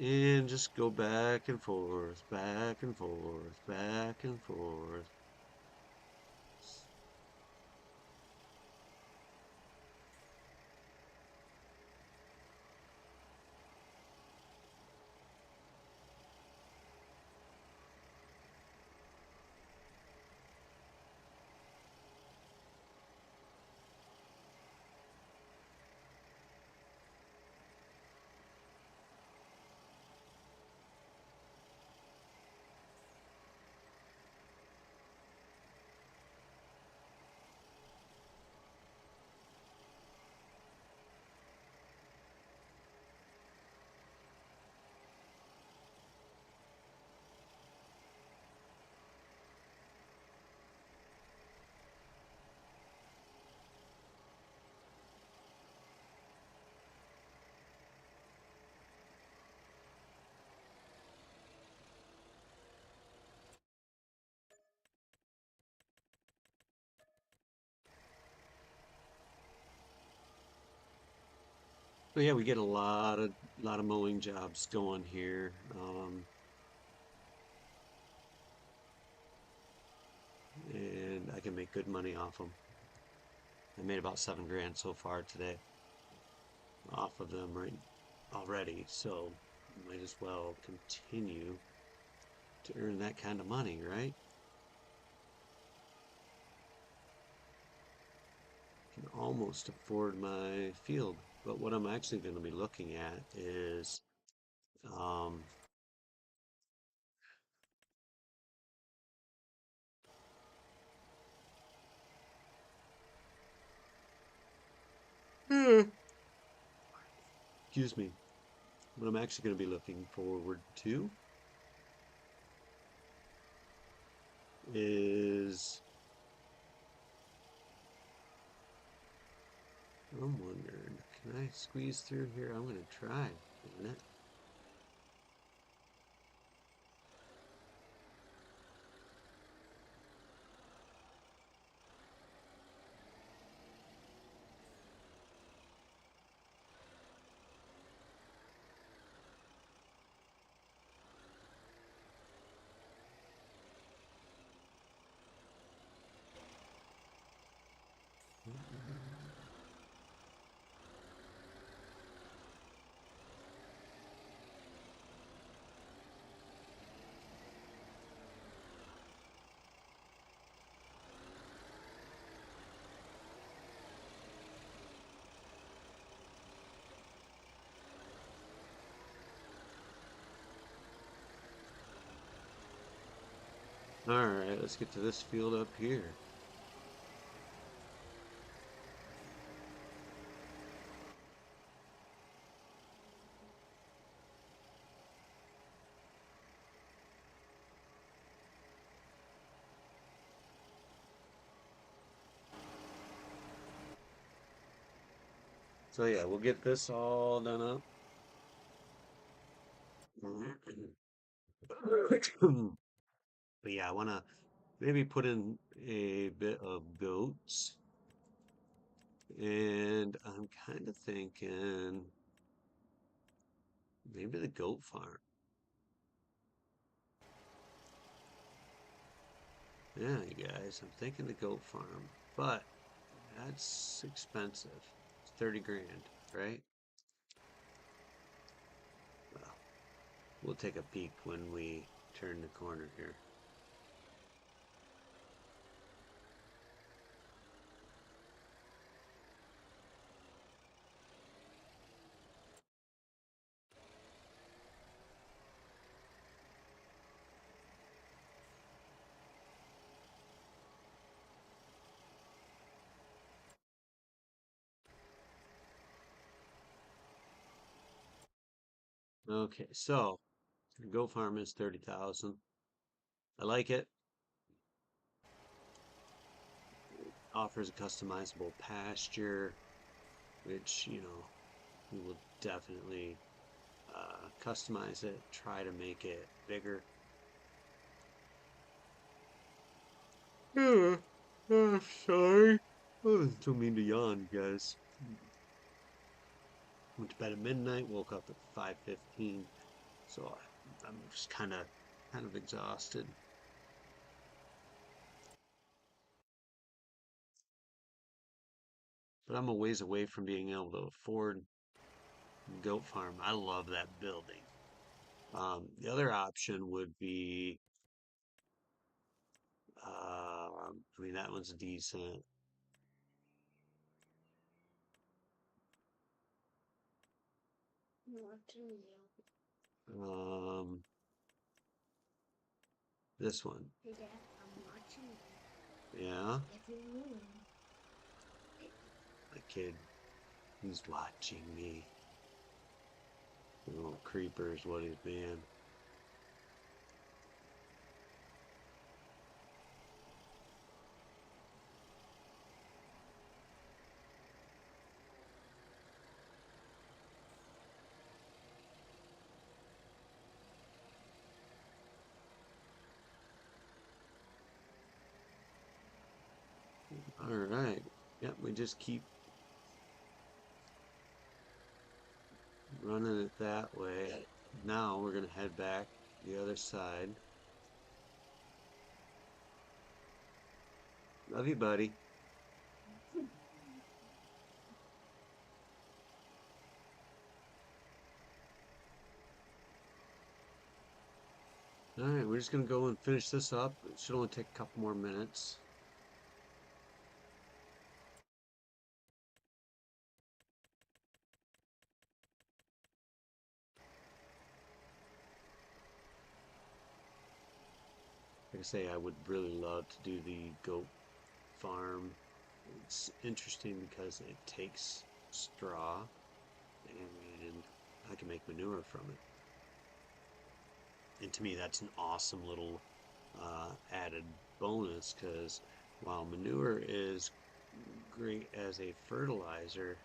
And just go back and forth, back and forth, back and forth. But yeah, we get a lot of mowing jobs going here. And I can make good money off them. I made about 7 grand so far today off of them right already, so might as well continue to earn that kind of money, right? Can almost afford my field, but what I'm actually going to be looking at is um, excuse me, what I'm actually going to be looking forward to is I'm wondering, can I squeeze through here? I'm going to try. A minute. Alright, let's get to this field up here. So yeah, we'll get this all done up. But yeah, I want to maybe put in a bit of goats. And I'm kind of thinking maybe the goat farm. Yeah, you guys, I'm thinking the goat farm. But that's expensive. It's 30 grand, right? Well, we'll take a peek when we turn the corner here. Okay, so the goat farm is 30,000. I like it. Offers a customizable pasture, which, we will definitely customize it, try to make it bigger. Yeah, sorry. Oh, too mean to yawn, guys. Went to bed at midnight, woke up at 5:15, so I'm just kind of exhausted. But I'm a ways away from being able to afford goat farm. I love that building. The other option would be, I mean, that one's decent. Um, this one. Yeah, my kid, he's watching me. Little creeper is what he's being. All right. Yep, we just keep running it that way. Now we're gonna head back the other side. Love you, buddy. All right, we're just gonna go and finish this up. It should only take a couple more minutes. Like I say, I would really love to do the goat farm. It's interesting because it takes straw and I can make manure from it. And to me, that's an awesome little added bonus because while manure is great as a fertilizer,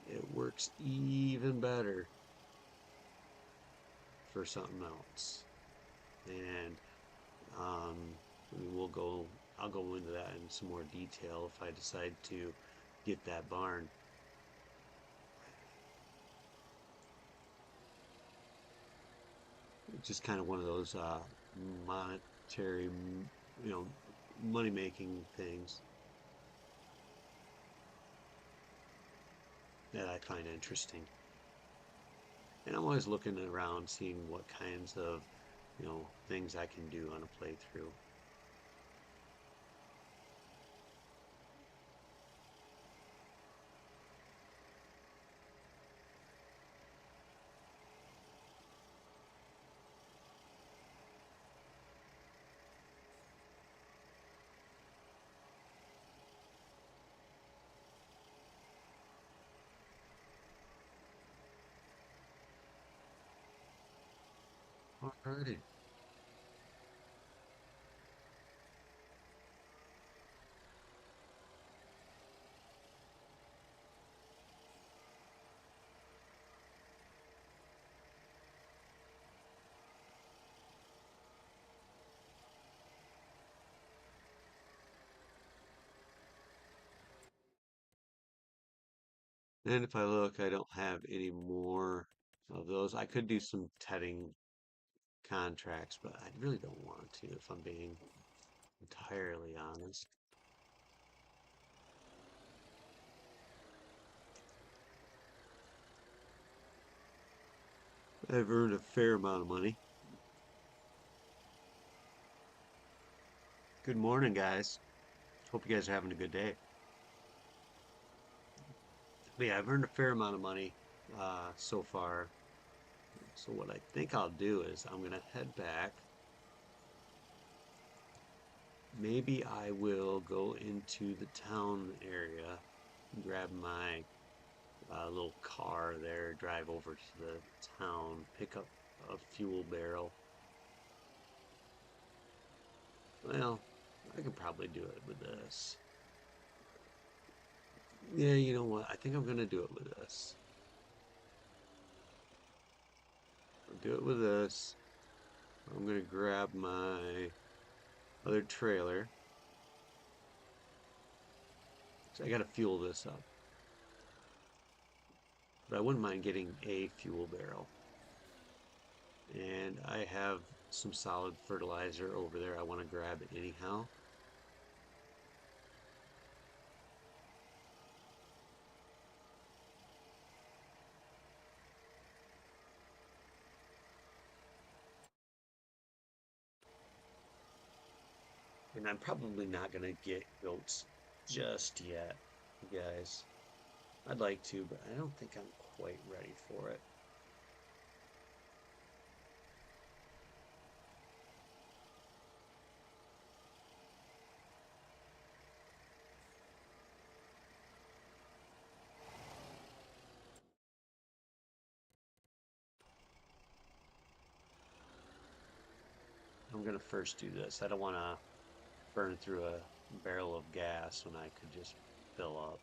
it works even better for something else. And um, I mean, I'll go into that in some more detail if I decide to get that barn. It's just kind of one of those monetary, money making things that I find interesting. And I'm always looking around, seeing what kinds of, things I can do on a playthrough. Alrighty. And if I look, I don't have any more of those. I could do some tedding contracts, but I really don't want to, if I'm being entirely honest. I've earned a fair amount of money. Good morning, guys. Hope you guys are having a good day. But yeah, I've earned a fair amount of money so far. So what I think I'll do is I'm gonna head back. Maybe I will go into the town area, grab my little car there, drive over to the town, pick up a fuel barrel. Well, I could probably do it with this. Yeah, you know what? I think I'm gonna do it with this. I'll do it with this. I'm gonna grab my other trailer. So I gotta fuel this up. But I wouldn't mind getting a fuel barrel. And I have some solid fertilizer over there I want to grab anyhow. And I'm probably not going to get goats just yet, guys. I'd like to, but I don't think I'm quite ready for it. I'm going to first do this. I don't want to burn through a barrel of gas when I could just fill up.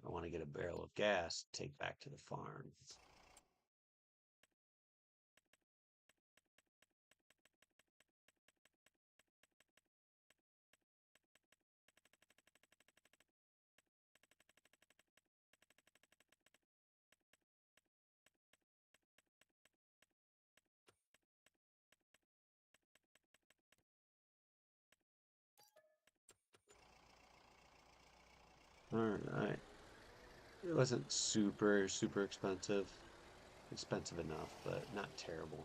I want to get a barrel of gas to take back to the farm. All right. It wasn't super expensive. Expensive enough, but not terrible.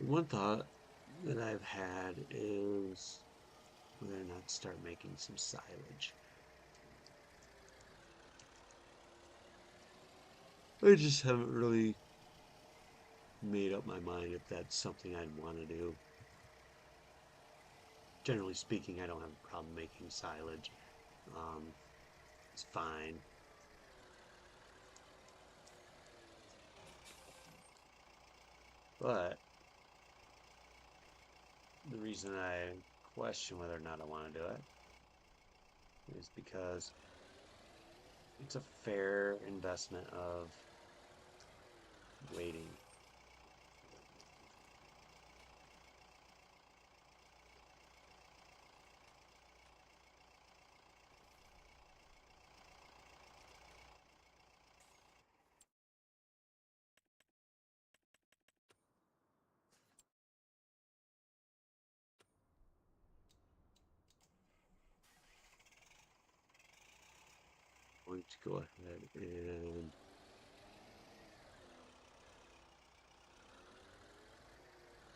One thought that I've had is whether or not start making some silage. I just haven't really made up my mind if that's something I'd want to do. Generally speaking, I don't have a problem making silage. Um, it's fine. But the reason I question whether or not I want to do it is because it's a fair investment of waiting. I'm going to go ahead and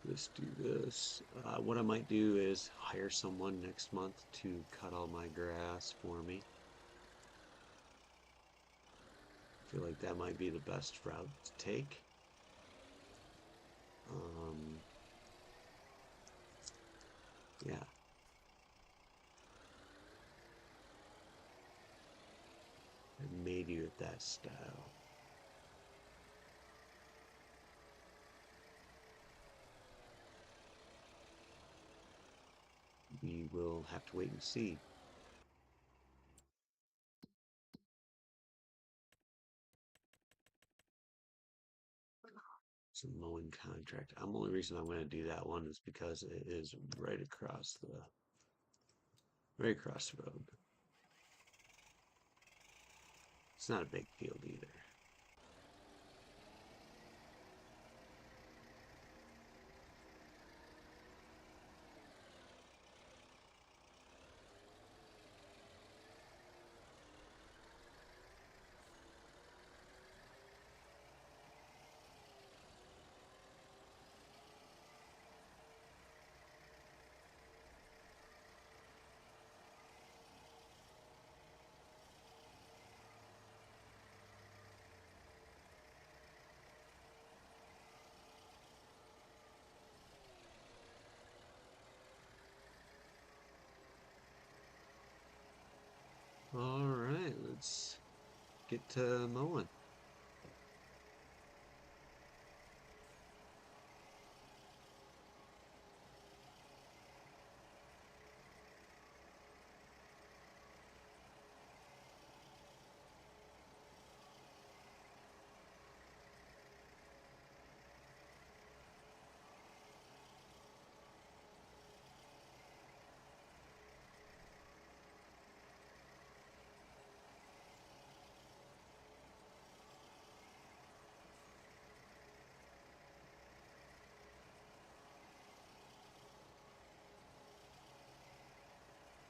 let's do this. What I might do is hire someone next month to cut all my grass for me. I feel like that might be the best route to take. Um, yeah, I made you at that style. We will have to wait and see. It's a mowing contract. The only reason I'm going to do that one is because it is right across the road. It's not a big field either. All right, let's get to mowing.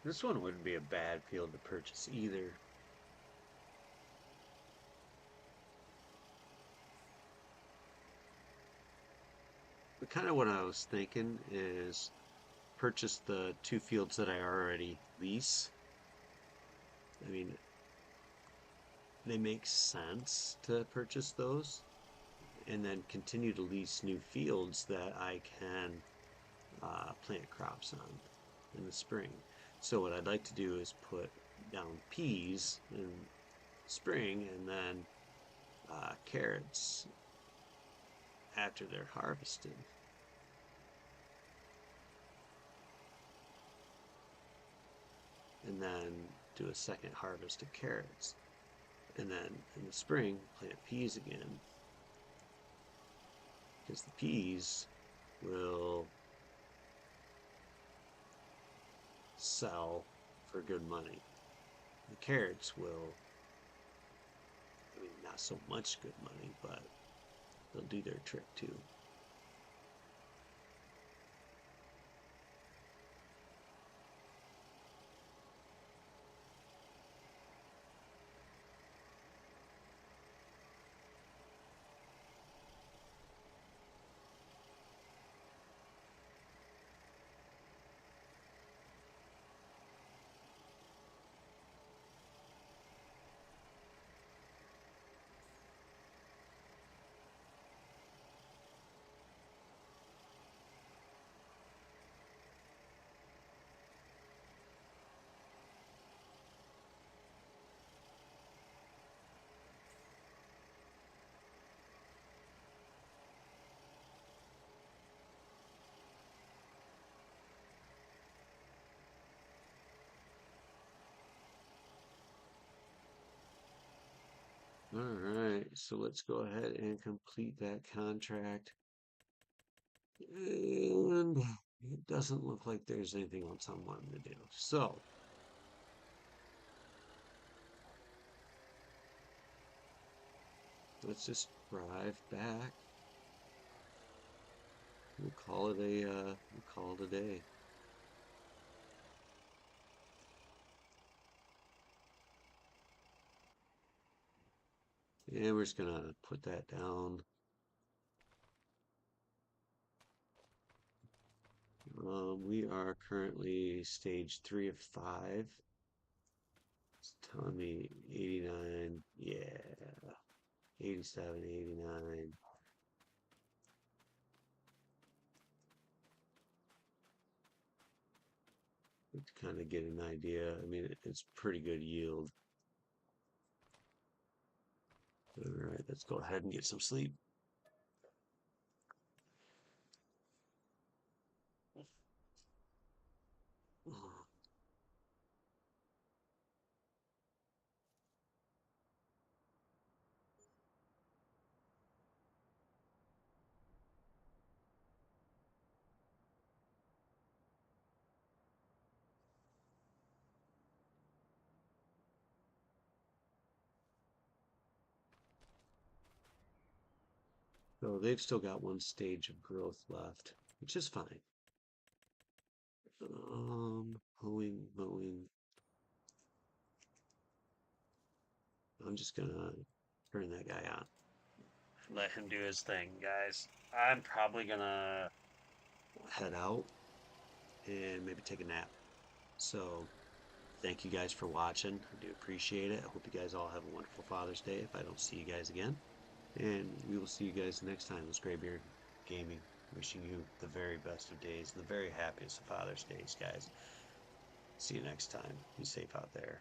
This one wouldn't be a bad field to purchase either. But kind of what I was thinking is purchase the two fields that I already lease. I mean, they make sense to purchase those and then continue to lease new fields that I can plant crops on in the spring. So what I'd like to do is put down peas in spring and then carrots after they're harvested, and then do a second harvest of carrots. And then in the spring, plant peas again because the peas will sell for good money. The carrots will, I mean, not so much good money, but they'll do their trick too. All right, so let's go ahead and complete that contract. And it doesn't look like there's anything else I'm wanting to do. So let's just drive back. We'll call it a day. And we're just gonna put that down. We are currently stage 3 of 5. It's telling me 89. Yeah, 87, 89. To kind of get an idea. I mean, it's pretty good yield. All right, let's go ahead and get some sleep. So they've still got one stage of growth left, which is fine. Mowing. I'm just gonna turn that guy on. Let him do his thing, guys. I'm probably gonna head out and maybe take a nap. So thank you guys for watching. I do appreciate it. I hope you guys all have a wonderful Father's Day if I don't see you guys again. And we will see you guys next time. This Graybeard Gaming wishing you the very best of days and the very happiest of Father's Days, guys. See you next time. Be safe out there.